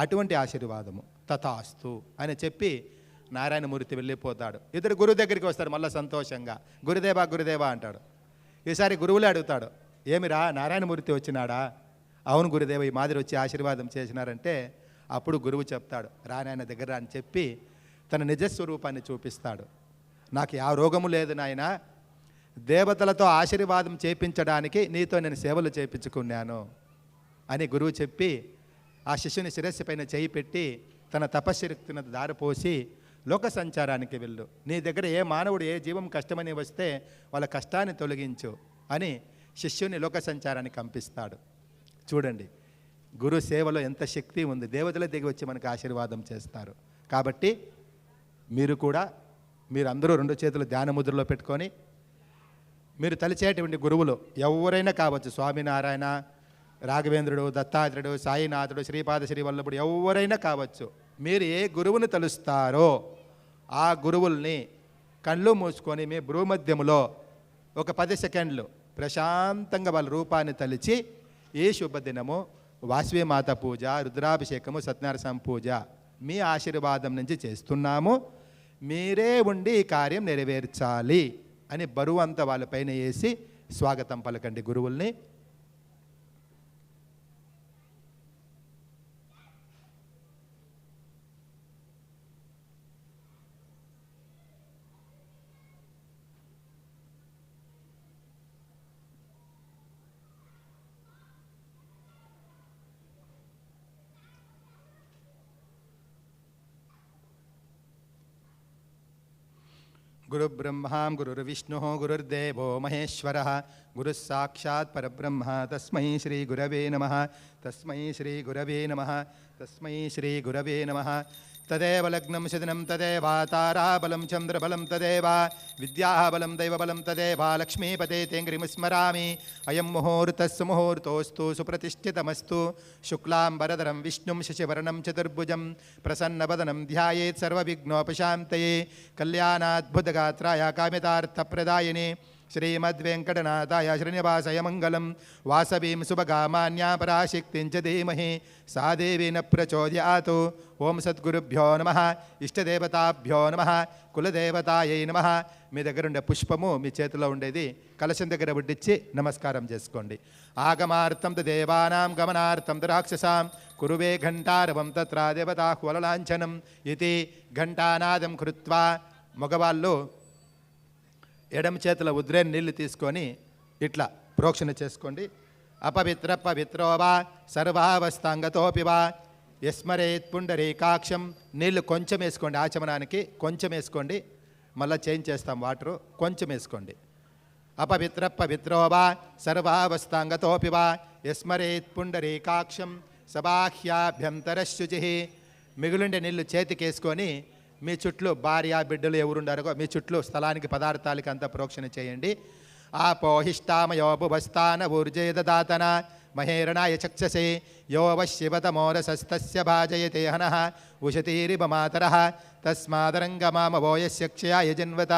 అటువంటి ఆశీర్వాదము తథాస్తు అని చెప్పి నారాయణమూర్తి వెళ్ళిపోతాడు. ఇద్దరు గురువు దగ్గరికి వస్తాడు మళ్ళీ సంతోషంగా, గురుదేవా గురుదేవా అంటాడు. ఈసారి గురువులే అడుగుతాడు, ఏమిరా నారాయణమూర్తి వచ్చినాడా? అవును గురుదేవ, ఈ మాదిరి వచ్చి ఆశీర్వాదం చేసినారంటే అప్పుడు గురువు చెప్తాడు, రానాయన దగ్గర అని చెప్పి తన నిజస్వరూపాన్ని చూపిస్తాడు. నాకు ఆ రోగము లేదు నాయన, దేవతలతో ఆశీర్వాదం చేయించడానికి నీతో నేను సేవలు చేయించుకున్నాను అని గురువు చెప్పి ఆ శిష్యుని శిరస్సు పైన చేయి పెట్టి తన తపశ్శక్తిని దారిపోసి లోక సంచారానికి వెళ్ళు. నీ దగ్గర ఏ మానవుడు ఏ జీవం కష్టమని వస్తే వాళ్ళ కష్టాన్ని తొలగించు అని శిష్యుని లోక సంచారానికి పంపిస్తాడు. చూడండి, గురు సేవలో ఎంత శక్తి ఉంది. దేవతల దిగి వచ్చి మనకు ఆశీర్వాదం చేస్తారు. కాబట్టి మీరు అందరూ 2 చేతులు ధ్యాన ముద్రలో పెట్టుకొని, మీరు తలిచేటువంటి గురువులు ఎవరైనా కావచ్చు, స్వామినారాయణ, రాఘవేంద్రుడు, దత్తాత్రేయుడు, సాయినాథుడు, శ్రీపాద శ్రీవల్లభుడు, ఎవరైనా కావచ్చు. మీరు ఏ గురువుని తలుస్తారో ఆ గురువుల్ని కళ్ళు మూసుకొని మీ భ్రూమధ్యములో ఒక 10 సెకండ్లు ప్రశాంతంగా వాళ్ళ రూపాన్ని తలిచి, ఈ శుభదినము వాసవీమాత పూజ, రుద్రాభిషేకము, సత్యనారాయణ పూజ మీ ఆశీర్వాదం నుంచి చేస్తున్నాము, మీరే ఉండి ఈ కార్యం నెరవేర్చాలి అని బరువు అంతా వాళ్ళపైన వేసి స్వాగతం పలకండి గురువుల్ని. गुरुब्रह्मा गुरुर्विष्णुः गुरुर्देवो महेश्वरः गुरुः साक्षात् परब्रह्म तस्मै श्रीगुरवे नमः तस्मै श्रीगुरवे नमः तस्मै श्रीगुरवे नमः तदेव लग्नं शदिनं तदेव ताराबलं चन्द्रबलं तदेव विद्याबलं दैवबलं तदेव लक्ष्मीपते तेङ्घ्रिमुस्मरामि अयं मुहूर्तस्य मुहूर्तोऽस्तु सुप्रतिष्ठितमस्तु शुक्लाम्बरधरं विष्णुं शशिवर्णं चतुर्भुजं प्रसन्नवदनं ध्यायेत् सर्वविघ्नोपशान्तये कल्याणाद्भुतगात्राय कामितार्थप्रदायिने श्रीमद्वेङ्कटनाथाय श्रीनिवासाय मङ्गलं वासवीं सुभगामान्या पराशक्तिं च धीमहि सा देवी न प्रचोदयात् ఓం సద్గురుభ్యో నమః ఇష్టదేవతాభ్యో నమః కులదేవతాయై నమః. మీ దగ్గర ఉండే పుష్పము మీ చేతిలో ఉండేది కలశం దగ్గర వడ్డించి నమస్కారం చేసుకోండి. ఆగమార్థం దేవానాం గమనార్థం రాక్షసాం కురువే ఘంటారవం తత్ర దేవతాహ్వలలాంఛనం ఇది ఘంటానాదం కృత్వా. మగవాళ్ళు ఎడమ చేతుల ఉద్రేని నీళ్లు తీసుకొని ఇట్లా ప్రోక్షణ చేసుకోండి. అపవిత్ర పవిత్రోవా సర్వావస్థాంగతోపి వా యస్మరేత్ పుండరీకాక్షం. నీళ్ళు కొంచెం వేసుకోండి, ఆచమనానికి కొంచెం వేసుకోండి, మళ్ళీ చేంజ్ చేస్తాం వాటరు, కొంచెం వేసుకోండి. అపవిత్ర పవిత్రోవా సర్వావస్థాంగతోపి వా యస్మరేత్ పుండరీకాక్షం సబాహ్యాభ్యంతరశుచి. మిగులుండే నీళ్ళు చేతికి వేసుకొని మీ చుట్టూ భార్య బిడ్డలు ఎవరుండారో మీ చుట్టూ స్థలానికి పదార్థాలకి అంతా ప్రోక్షణ చేయండి. ఆపోహిష్టామయోపువస్థాన ఊర్జేదాతన మహేరణాయ చక్షసే యో వశివతమోరసస్తస్య భాజయతే హనః ఉషతీరివ మాతరః తస్మాదరంగమామవోయస్య క్షయాయ జన్వత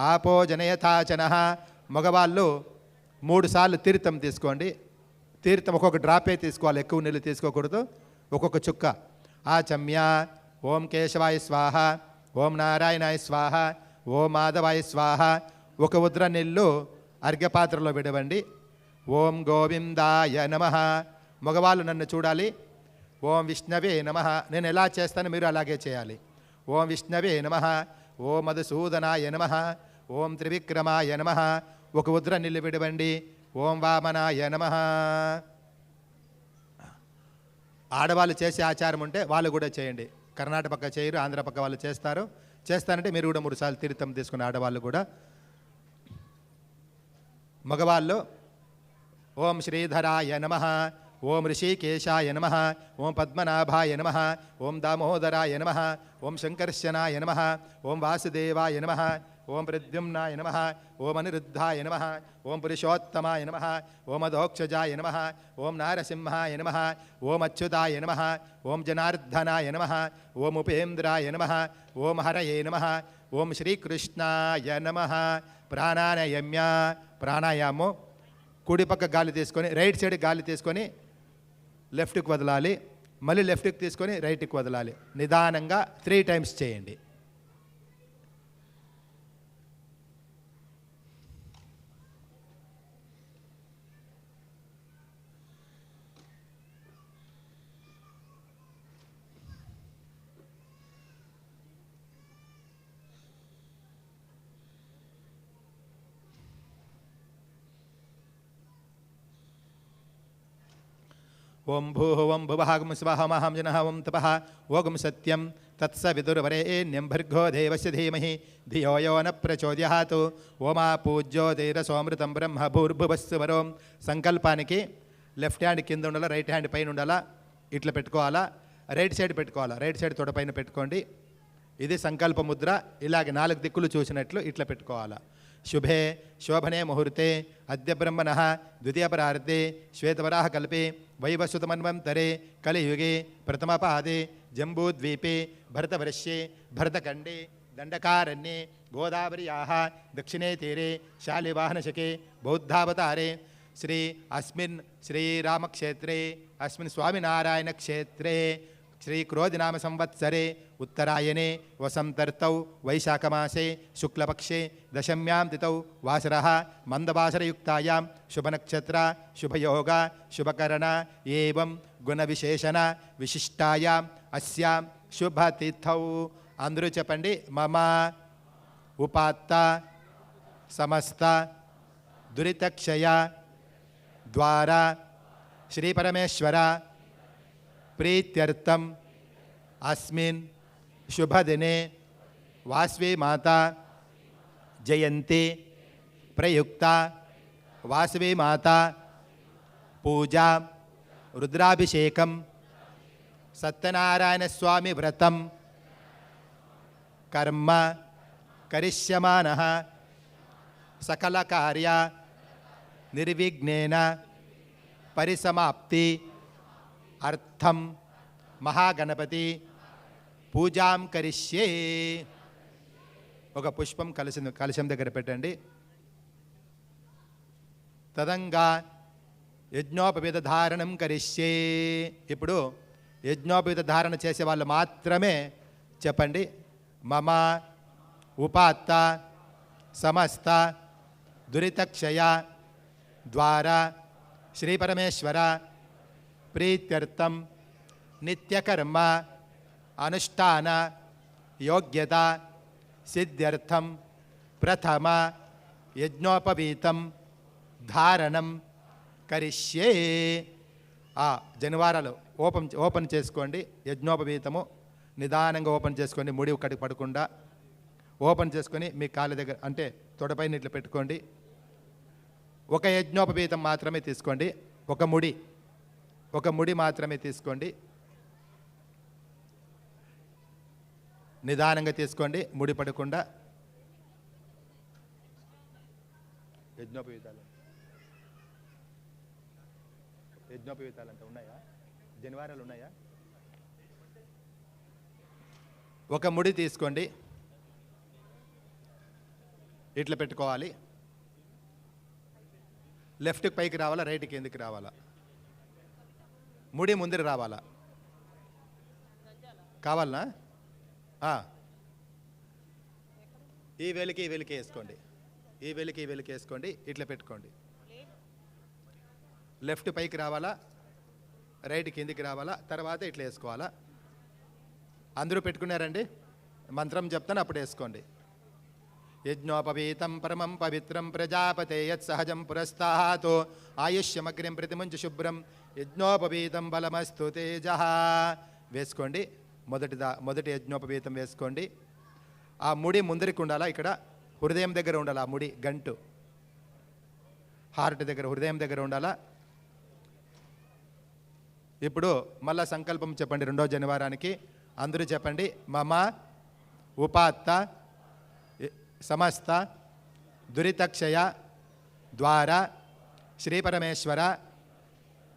ఆపో జనయథాచనః. మగవాళ్ళు 3 సార్లు తీర్థం తీసుకోండి. తీర్థం ఒక్కొక్క డ్రాపే తీసుకోవాలి, ఎక్కువ నీళ్ళు తీసుకోకూడదు, ఒక్కొక్క చుక్క. ఆచమ్య ఓం కేశవాయ స్వాహ, ఓం నారాయణాయ స్వాహ, ఓం మాధవాయ స్వాహ. ఒక ఉద్ర నీళ్ళు అర్ఘ్యపాత్రలో విడవండి. ఓం గోవిందాయ నమః. మగవాళ్ళు నన్ను చూడాలి. ఓం విష్ణవే నమః. నేను ఎలా చేస్తానో మీరు అలాగే చేయాలి. ఓం విష్ణవే నమః, ఓం మధుసూదనాయ నమః, ఓం త్రివిక్రమాయ నమః. ఒక ఉద్ర నీళ్ళు విడవండి. ఓం వామనాయ నమః. ఆడవాళ్ళు చేసే ఆచారం ఉంటే వాళ్ళు కూడా చేయండి. కర్ణాటక పక్క చేయరు, ఆంధ్ర పక్క వాళ్ళు చేస్తారంటే మీరు కూడా 3 సార్లు తీర్థం తీసుకున్న ఆడవాళ్ళు కూడా. మగవాళ్ళు ఓం శ్రీధరాయ నమః, ఓం ఋషికేశాయ నమః, ఓం పద్మనాభాయ నమః, ఓం దామోదరాయ నమః, ఓం శంకర్షణాయ నమః, ఓం వాసుదేవాయ నమః, ఓం ప్రద్యుమ్నాయ నమః, ఓం అనిరుద్ధాయ నమః, ఓం పురుషోత్తమాయ నమః, ఓం అధోక్షజాయ నమః, ఓం నారసింహాయ నమః, ఓం అచ్యుతాయ నమః, ఓం జనార్దనాయ నమః, ఓం ఉపేంద్రాయ నమః, ఓం హరయే నమః, ఓం శ్రీకృష్ణాయ నమః. ప్రాణాయామ్య. ప్రాణాయామం కుడి పక్క గాలి తీసుకొని రైట్ సైడ్ గాలి తీసుకొని లెఫ్ట్కి వదలాలి, మళ్ళీ లెఫ్ట్కి తీసుకొని రైట్కి వదలాలి. నిదానంగా 3 టైమ్స్ చేయండి. ఓం భూః ఓం భువః ఓం స్వః మహాం జనః ఓం తపః ఓం సత్యం తత్సవితుర్వరేణ్యం భర్గో దేవస్య ధీమహి ధియో యో న ప్రచోదయాత్ ఓమా పూజ్యోతిరసోమృతం బ్రహ్మ భూర్భువస్సువరోం. సంకల్పానికి లెఫ్ట్ హ్యాండ్ కింద ఉండాలా, రైట్ హ్యాండ్ పైన ఉండాలా, ఇట్లా పెట్టుకోవాలా, రైట్ సైడ్ పెట్టుకోవాలా, రైట్ సైడ్ తొడపైన పెట్టుకోండి. ఇది సంకల్ప ముద్ర. ఇలాగే 4 దిక్కులు చూసినట్లు ఇట్లా పెట్టుకోవాలా. శుభే శోభనే ముహూర్తే అద్య బ్రహ్మణః ద్వితీయపరార్ధే శ్వేతవరాహ కల్పే వైవస్వతమన్వంతరే కలియుగే ప్రథమపాదే జంబూద్వీపే భరతవర్షే భరతఖండే దండకారణ్యే గోదావర్యాः దక్షిణే తీరే శాలివాహనశకే బౌద్ధావతారే అస్మిన్ శ్రీరామక్షేత్రే అస్మిన్ స్వామినారాయణక్షేత్రే శ్రీక్రోధినామ సంవత్సరే ఉత్తరాయణే వసంతర్తౌ వైశాఖమాసే శుక్లపక్షే దశమ్యాం తిథౌ వాసరః మందవాసరయుక్తాయాం శుభనక్షత్ర శుభయోగ శుభకరణ ఏవం గుణవిశేషణ విశిష్టాయాం అస్యాం శుభతిథౌ. అందరూ చెప్పండి. మమ ఉపాత్త సమస్త దురితక్షయ ద్వారా శ్రీపరమేశ్వర ప్రీత్యర్థం అస్మిన్ శుభదినే వాస్వి మాతా జయంతి ప్రయుక్త వాసవి మాతా పూజా రుద్రాభిషేకం సత్యనారాయణ స్వామి వ్రతం కర్మ కరిష్యమానః సకల కార్య నిర్విఘ్నేన పరిసమాప్తి అర్థం మహాగణపతి పూజాం కరిష్యే. ఒక పుష్పం కలశం దగ్గర పెట్టండి. తదంగా యజ్ఞోపవీత ధారణం కరిష్యే. ఇప్పుడు యజ్ఞోపవీత ధారణ చేసే వాళ్ళు మాత్రమే చెప్పండి. మమ ఉపాత్త సమస్త దురితక్షయ ద్వారా శ్రీపరమేశ్వర ప్రీత్యర్థం నిత్యకర్మ అనుష్ఠాన యోగ్యత సిద్ధ్యర్థం ప్రథమ యజ్ఞోపవీతం ధారణం కరిష్యే. జనివారాలు ఓపెన్ చేసుకోండి. యజ్ఞోపవీతము నిదానంగా ఓపెన్ చేసుకోండి. ముడి కడిగి పడకుండా ఓపెన్ చేసుకొని మీ కాళ్ళ దగ్గర అంటే తొడపైన ఇట్లా పెట్టుకోండి. ఒక యజ్ఞోపవీతం మాత్రమే తీసుకోండి. ఒక ముడి మాత్రమే తీసుకోండి. నిదానంగా తీసుకోండి, ముడి పడకుండా. యజ్ఞోపవీతాలు అంటే ఉన్నాయా? జనివారాలు ఉన్నాయా? ఒక ముడి తీసుకోండి, ఇట్లా పెట్టుకోవాలి. లెఫ్ట్కి పైకి రావాలా, రైట్కి ఎందుకు రావాలా? ముడి ముందర రావాలా? కావాలనా? ఈ వేలికి వేసుకోండి. ఈ వేలికి వేసుకోండి. ఇట్లా పెట్టుకోండి. లెఫ్ట్ పైకి రావాలా, రైట్ కిందికి రావాలా, తర్వాత ఇట్లా వేసుకోవాలా. అందరూ పెట్టుకున్నారండి? మంత్రం చెప్తాను, అప్పుడు వేసుకోండి. యజ్ఞోపవీతం పరమం పవిత్రం ప్రజాపతే యత్ సహజం పురస్తాతో ఆయుష్యమగ్రం ప్రతిముంచ శుభ్రం యజ్ఞోపవీతం బలమస్తు తేజ. వేసుకోండి. మొదటి యజ్ఞోపవీతం వేసుకోండి. ఆ ముడి ముందరికి ఉండాలా, ఇక్కడ హృదయం దగ్గర ఉండాలి. ఆ ముడి గంటు హార్ట్ దగ్గర, హృదయం దగ్గర ఉండాలా. ఇప్పుడు మళ్ళా సంకల్పం చెప్పండి. 2వ జనివారానికి అందరూ చెప్పండి. మమ ఉపాత్త సమస్త దురితక్షయ ద్వారా శ్రీపరమేశ్వర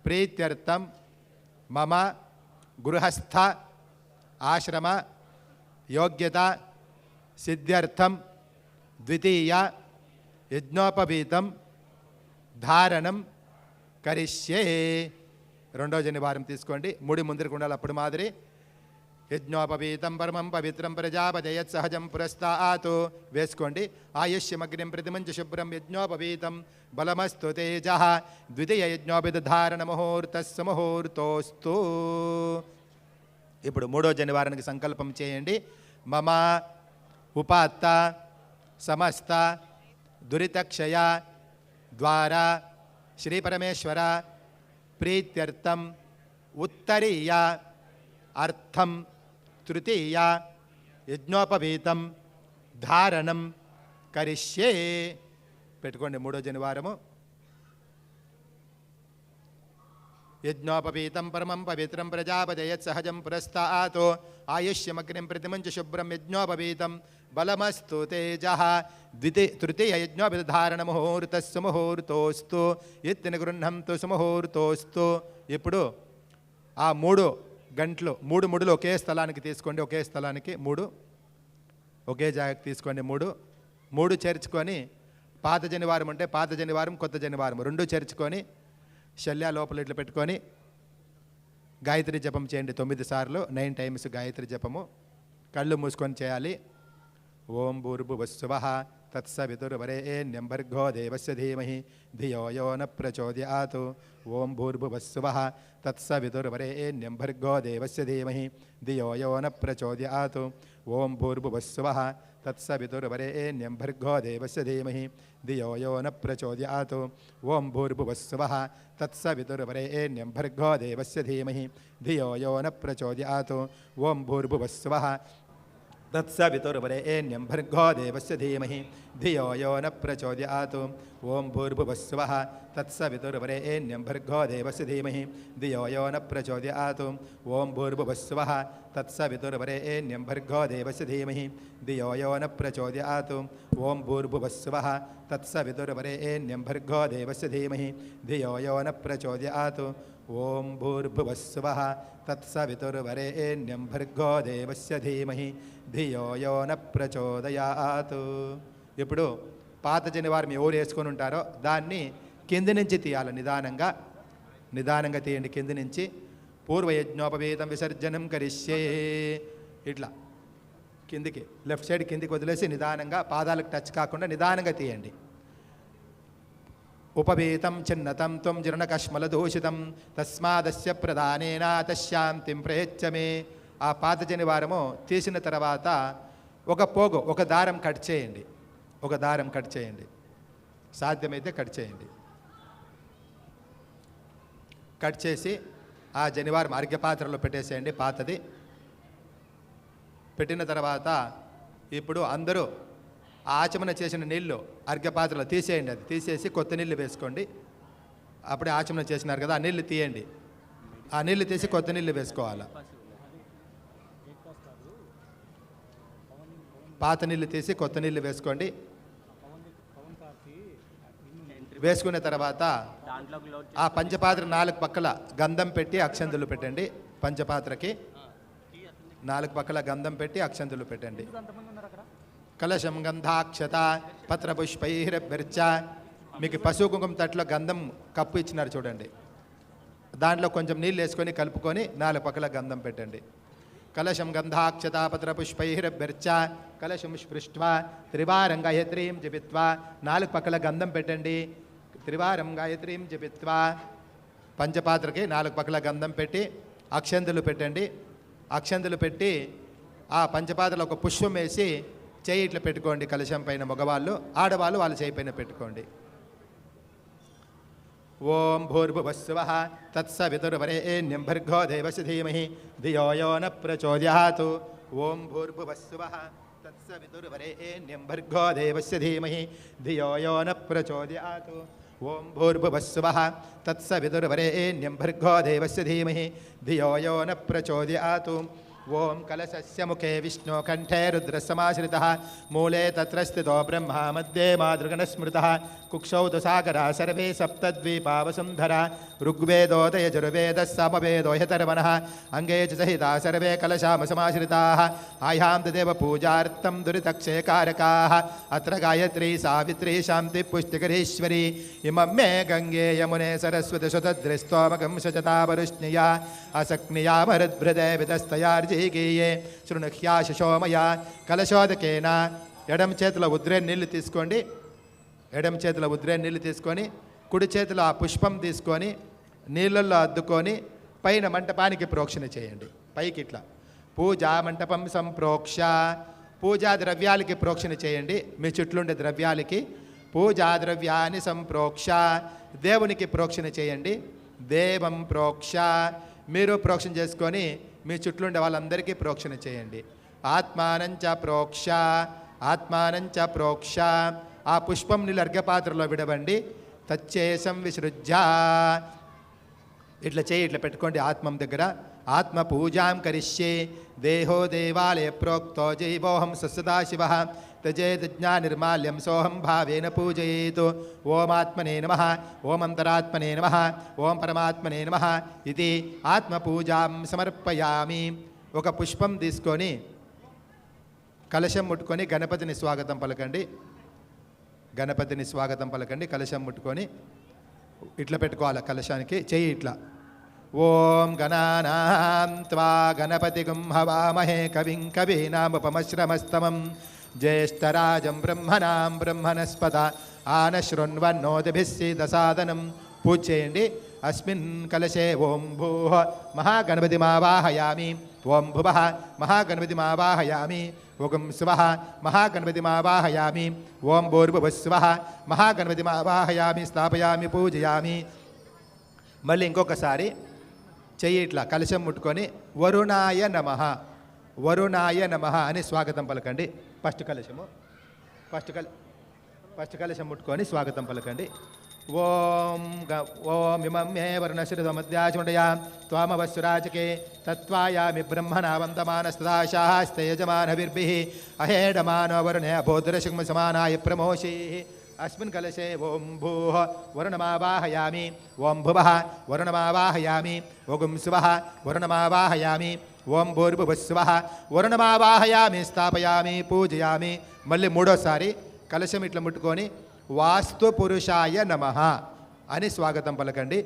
ప్రీత్యర్థం మమ గృహస్థ ఆశ్రమ యోగ్యత సిద్ధ్యర్థం ద్వితీయ యజ్ఞోపవీతం ధారణం కరిష్యే. 2వ జనివారం తీసుకోండి. ముడి ముందరికి ఉండాలి. అప్పుడు మాదిరి యజ్ఞోపవీతం పరమం పవిత్రం ప్రజాపతే యత్ సహజం పురస్తాతో వేసుకోండి. ఆయుష్యమగ్నిం ప్రతిమంచ శుభ్రం యజ్ఞోపవీతం బలమస్తు తేజ. ద్వితీయ యజ్ఞోపవీత ధారణ ముహూర్తస్సు ముహూర్తోస్తు. ఇప్పుడు 3వ జనివారానికి సంకల్పం చేయండి. మమ ఉపాత్త సమస్త దురితక్షయ ద్వారా శ్రీపరమేశ్వర ప్రీత్యర్థం ఉత్తరీయ అర్థం తృతీయ యజ్ఞోపవీతం ధారణం కరిష్యే. పెట్టుకోండి 3వ జనివారము. యజ్ఞోపవీతం పరమం పవిత్రం ప్రజాపతయత్ సహజం పురస్తాతో ఆయుష్యమగ్నిం ప్రతిమంచ శుభ్రం యజ్ఞోపవీతం బలమస్తు తేజః. తృతీయ యజ్ఞోపధారణ ముహూర్తస్సు ముహూర్తోస్తు ఎత్తిన గృహంతు సుముహూర్తోస్తు. ఇప్పుడు ఆ 3 గంటలు 3 ముడులు ఒకే స్థలానికి తీసుకోండి. ఒకే స్థలానికి 3 ఒకే జాగాకి తీసుకోండి. 3 చేర్చుకొని పాత జనివారం అంటే పాత జనివారం కొత్త జనివారం 2 చేర్చుకొని శల్య లోపల ఇట్లా పెట్టుకొని గాయత్రి జపం చేయండి 9 సార్లు 9 టైమ్స్ గాయత్రి జపము. కళ్ళు మూసుకొని చేయాలి. ఓం భూర్భువస్సువః తత్సవితుర్వరేణ్యం భర్గో దేవస్య ధీమహి ధియో యో న ప్రచోదయాత్. ఓం భూర్భువస్సువః తత్సవితుర్వరేణ్యం భర్గో దేవస్య ధీమహి ధియో యో న ప్రచోదయాత్. ఓం భూర్భువస్సువః తత్సవితుర్వరేణ్యం భర్గో దేవస్య ధీమహి ధియో యో న ప్రచోదయాత్. ఓం భూర్భువస్సువః తత్సవితుర్వరేణ్యం భర్గో దేవస్య ధీమహి ధియో యో న ప్రచోదయాత్. ఓం భూర్భువస్సువః తత్సవితుర్వరేణ్యం భర్గో దేవస్య ధీమహి ధియో యో న ప్రచోదయాత్. ఓం భూర్భువస్సువః తత్సవితుర్వరేణ్యం భర్గో దేవస్య ధీమహి ధియో యో న ప్రచోదయాత్. ఓం భూర్భువస్సువః తత్సవితుర్వరేణ్యం భర్గో దేవస్య ధీమహి ధియో యో న ప్రచోదయాత్. ఓం భూర్భువస్సువః తత్సవితుర్వరేణ్యం భర్గో దేవస్య ధీమహి ధియో యో న ప్రచోదయాత్. ఓం భూర్భువస్సువః తత్సవితుర్వరేణ్యం భర్గో దేవస్య ధీమహి ధియో యో న ప్రచోదయాత్. ఇప్పుడు పాత జనివారం ఎవరు వేసుకొని ఉంటారో దాన్ని కింది నుంచి తీయాలి. నిదానంగా తీయండి కింది నుంచి. పూర్వయజ్ఞోపవీతం విసర్జనం కరిష్యే. ఇట్లా కిందికి లెఫ్ట్ సైడ్ కిందికి వదిలేసి నిదానంగా పాదాలకు టచ్ కాకుండా నిదానంగా తీయండి. ఉపవీతం చిన్నతం త్వం జీర్ణకష్మలదూషితం తస్మాదస్య ప్రధానేన తస్యాంతిం ప్రయచ్చమే. ఆ పాత జనివారము తీసిన తర్వాత ఒక దారం కట్ చేయండి. సాధ్యమైతే కట్ చేయండి. కట్ చేసి ఆ జనివారం అర్ఘ్యపాత్రలో పెట్టేసేయండి పాతది. పెట్టిన తర్వాత ఇప్పుడు అందరూ ఆచమన చేసిన నీళ్ళు అర్ఘ్యపాత్రలో తీసేయండి. అది తీసేసి కొత్త నీళ్ళు వేసుకోండి. అప్పుడే ఆచమన చేసినారు కదా, ఆ నీళ్ళు తీయండి. ఆ నీళ్ళు తీసి కొత్త నీళ్ళు వేసుకోవాలి. పాత నీళ్ళు తీసి కొత్త నీళ్ళు వేసుకోండి. వేసుకున్న తర్వాత ఆ పంచపాత్ర 4 పక్కల గంధం పెట్టి అక్షంతులు పెట్టండి. పంచపాత్రకి 4 పక్కల గంధం పెట్టి అక్షంతులు పెట్టండి. కలశం గంధాక్షత పత్రపుష్పైరభ్యర్చ. మీకు పశువు కుంకుమ తట్లో గంధం కప్పు ఇచ్చినారు చూడండి. దాంట్లో కొంచెం నీళ్ళు వేసుకొని కలుపుకొని 4 పక్కల గంధం పెట్టండి. కలశం గంధాక్షత పత్రపుష్పైరభ్యర్చ కలశం స్పృష్ట్వా త్రివారం గాయత్రీం జపిత్వా. 4 పక్కల గంధం పెట్టండి. త్రివారం గాయత్రీం జపిత్వా. పంచపాత్రకి 4 పక్కల గంధం పెట్టి అక్షంతులు పెట్టండి. అక్షంతులు పెట్టి ఆ పంచపాత్రలో ఒక పుష్పం వేసి చేయి ఇట్లా పెట్టుకోండి. కలశం పైన మగవాళ్ళు, ఆడవాళ్ళు వాళ్ళ చేయి పైన పెట్టుకోండి. ఓం భూర్భువస్సువః తత్సవితుర్వరేణ్యం భర్గో దేవస్య ధీమహి ధియో యో న ప్రచోదయాత్. ఓం భూర్భువస్సువః తత్సవితుర్వరేణ్యం భర్గో దేవస్య ధీమహి ధియో యో న ప్రచోదయాత్. ఓం భూర్భువస్సువః తత్సవితుర్వరేణ్యం భర్గో దేవస్య ధీమహి ధియో యో న ప్రచోదయాత్. ఓం కలశస్య ముఖే విష్ణు కంఠే రుద్రసమాశ్రితః మూలే తత్ర స్థితో బ్రహ్మ మధ్యే మాతృగణస్మృతః కుక్షౌ తు సాగరా సర్వే సప్తద్వీపా వసుంధరా ఋగ్వేదోదయజుర్వేదः సామవేదో హ్యతర్వణः అంగే చ సహితా సర్వే కలశామసమాశ్రితాः ఆయాం తదేవ పూజార్థం దురితక్షయకారకాः అత్ర గాయత్రీ సావిత్రీ శాంతి పుష్టికరీశ్వరీ ఇమం మే గంగే యమునే సరస్వతి సుతద్రిస్తోమకం శచతా వరుష్ణ్యా అసక్నియామరుద్భృదే వితస్తయార్జీగీయే శృణుహ్యాశిషోమయా. కలశోదకేన ఎడమ చేతిలో ఉద్రేని నీళ్లు తీసుకోండి. ఎడమ చేతిలో ఉద్రేని నీళ్లు తీసుకొని కుడి చేతిలో ఆ పుష్పం తీసుకొని నీళ్ళల్లో అద్దుకొని పైన మంటపానికి ప్రోక్షణ చేయండి. పైకి ఇట్లా పూజా మంటపం సంప్రోక్ష. పూజా ద్రవ్యాలకి ప్రోక్షణ చేయండి. మీ చుట్లుండే ద్రవ్యాలకి పూజా ద్రవ్యాన్ని సంప్రోక్ష. దేవునికి ప్రోక్షణ చేయండి. దేవం ప్రోక్ష. మీరు ప్రోక్షణ చేసుకొని మీ చుట్టూ ఉండే వాళ్ళందరికీ ప్రోక్షణ చేయండి. ఆత్మానంచ ప్రోక్ష, ఆత్మానంచ ప్రోక్ష. ఆ పుష్పం నీళ్ళు అర్ఘ్యపాత్రలో విడవండి. తచ్చేసం విసృజ్య. ఇట్లా చేయి, ఇట్లా పెట్టుకోండి ఆత్మం దగ్గర. ఆత్మ పూజాం కరిష్యే దేహో దేవాలయ ప్రోక్తో జైవోహం సదాశివ తజేజ్ఞా నిర్మాల్యం సోహం భావేన పూజయేతు. ఓమాత్మనే నమః, ఓం అంతరాత్మనే నమః, ఓం పరమాత్మనే నమః ఇది ఆత్మపూజాం సమర్పయామి. ఒక పుష్పం తీసుకొని కలశం ముట్టుకొని గణపతిని స్వాగతం పలకండి. గణపతిని స్వాగతం పలకండి. కలశం ముట్టుకొని ఇట్లా పెట్టుకోవాలి కలశానికి. చెయ్యి ఇట్లా. ఓం గణానాం త్వా గణపతిగుం హవామహే కవిం కవీనాముపమశ్రమస్తమం జ్యేష్ఠరాజం బ్రహ్మణాం బ్రహ్మణస్పత ఆనశృణ్వన్నోతిభిస్సీదసాదనం. పూజ చేయండి. అస్మిన్ కలశే ఓం భూః మహాగణపతిమావాహయామి, ఓం భువః మహాగణపతిమావాహయామి, ఓం స్వః మహాగణపతిమావాహయామి, ఓం భూర్భువస్వః మహాగణపతిమావాహయామి, స్థాపయామి, పూజయామి. మళ్ళీ ఇంకొకసారి చెయ్యి ఇట్లా కలశం ముట్టుకొని వరుణాయ నమః, వరుణాయ నమః అని స్వాగతం పలకండి. ఫస్ట్ కలశము, ఫస్ట్ కలశం ముట్టుకొని స్వాగతం పలకండి. ఓం ఇమం మే వర్ణశ్రుతమధ్యాచుండయా త్వామవస్సురాజకే తత్వాయామి బ్రహ్మణా వందమానస్తదాశాస్తే యజమానవిర్భిః అహేడమానో వరుణే భోద్రశిగ్మ సమానాయ ప్రమోషీ. అస్మిన్ కలశే ఓం భూః వరుణమావాహయామి, ఓం భువః వరుణమావాహయామి, ఓం స్వః వరుణమావాహయామి, ఓం భూర్భువస్వః వరుణమావాహయామి, స్థాపయామి, పూజయామి. మళ్ళీ మూడోసారి కలశం ఇట్లా ముట్టుకొని వాస్తు పురుషాయ నమః అని స్వాగతం పలకండి.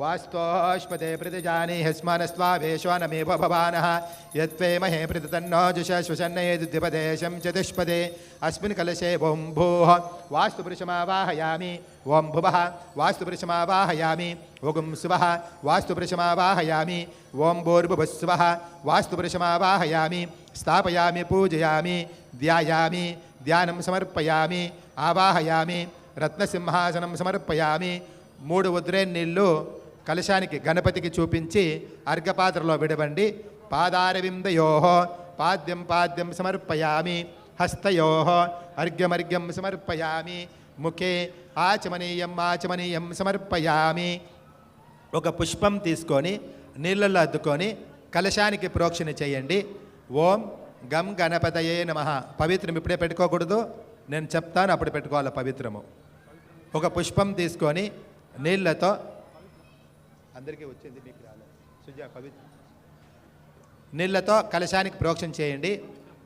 వాస్తోష్పదే ప్రతిజాని హస్మానస్వావేశ్వానమే భవానః యత్వేమహే ప్రతితన్నో జుషశ్వసన్నయేదుద్విపదేశం చతుష్పదే. అస్మిన్ కలశే ఓం భూః వాస్తుపురుషమావాహయామి, ఓం భువః వాస్తుపురుషమావాహయామి, ఓం స్వః వాస్తుపురుషమావాహయామి, ఓం భూర్భువస్వః వాస్తుపురుషమావాహయామి, స్థాపయామి, పూజయామి, ధ్యాయామి, ధ్యానం సమర్పయామి, ఆవాహయామి, రత్నసింహాసనం సమర్పయామి. 3 ఉద్రేన్నీళ్ళు కలశానికి గణపతికి చూపించి అర్ఘపాత్రలో విడవండి. పాదారవిందయోః పాద్యం పాద్యం సమర్పయామి, హస్తయోః అర్ఘ్యమర్ఘ్యం సమర్పయామి, ముఖే ఆచమనీయం ఆచమనీయం సమర్పయామి. ఒక పుష్పం తీసుకొని నీళ్ళల్లో అద్దుకొని కలశానికి ప్రోక్షణ చేయండి. ఓం గం గణపతయే నమః. పవిత్రం ఇప్పుడే పెట్టుకోకూడదు, నేను చెప్తాను అప్పుడు పెట్టుకోవాలి పవిత్రము. ఒక పుష్పం తీసుకొని నీళ్ళతో అందరికీ వచ్చింది, మీకు రాలేదు సుజా పవిత్ర నీళ్ళతో కలశానికి ప్రోక్షణ చేయండి.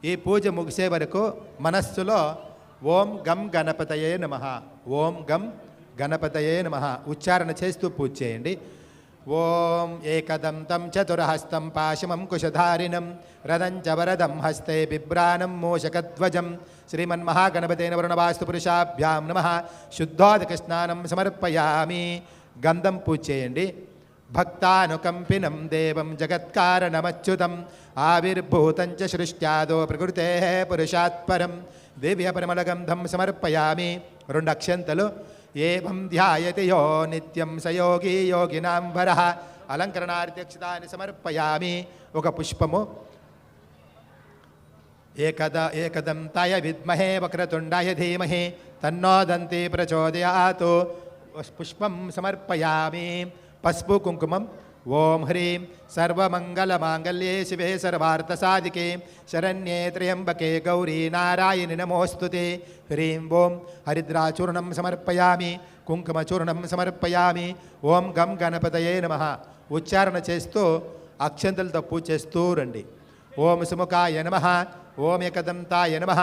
ఈ పూజ ముగిసే వరకు మనస్సులో ఓం గం గణపతయే నమః, ఓం గం గణపతయే నమః ఉచ్చారణ చేస్తూ పూజ చేయండి. ఓం ఏకదంతం చతురహస్తం పాశమం కుశధారిణం రథం చ వరదం హస్తే బిభ్రాణం మూషకధ్వజం శ్రీమన్మహాగణపతేన వరుణవాస్తు పురుషాభ్యాం నమః. శుద్ధోదక స్నానం సమర్పయామి. గంధం పూజ చేయండి. భక్తానుకంపినం దేవం జగత్కారణమచ్యుతం ఆవిర్భూతం చ సృష్ట్యాదో ప్రకృతే పురుషాత్పరం దివ్య పరిమళగంధం సమర్పయామి. 2 అక్షంతలు. ఏవం ధ్యాయతి యో నిత్యం సయోగి యోగినాం వరః అలంకరణార్థ్యక్షతాన్ని సమర్పయామి. ఒక పుష్పము. ఏకదంతాయ విద్మహే వక్రతుండాయ ధీమహి తన్నో దంతి ప్రచోదయాతు. పుష్పం సమర్పయామి. పసుపు కుంకుమం. ఓం హ్రీం సర్వమంగళమాంగళ్యే శివే సర్వార్థసాధికే శరణ్యే త్ర్యంబకే గౌరీ నారాయణి నమోస్తుతే. హ్రీం ఓం హరిద్రాచూర్ణం సమర్పయామి, కుంకుమచూర్ణం సమర్పయామి. ఓం గం గణపతయే నమః ఉచ్చారణ చేస్తూ అక్షంతలతో పూజ చేస్తూ రండి. ఓం సుముఖాయ నమః, ఓం ఏకదంతాయ నమః,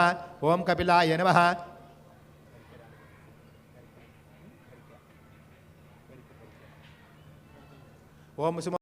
ఓం కపిలాయ నమః. ఓం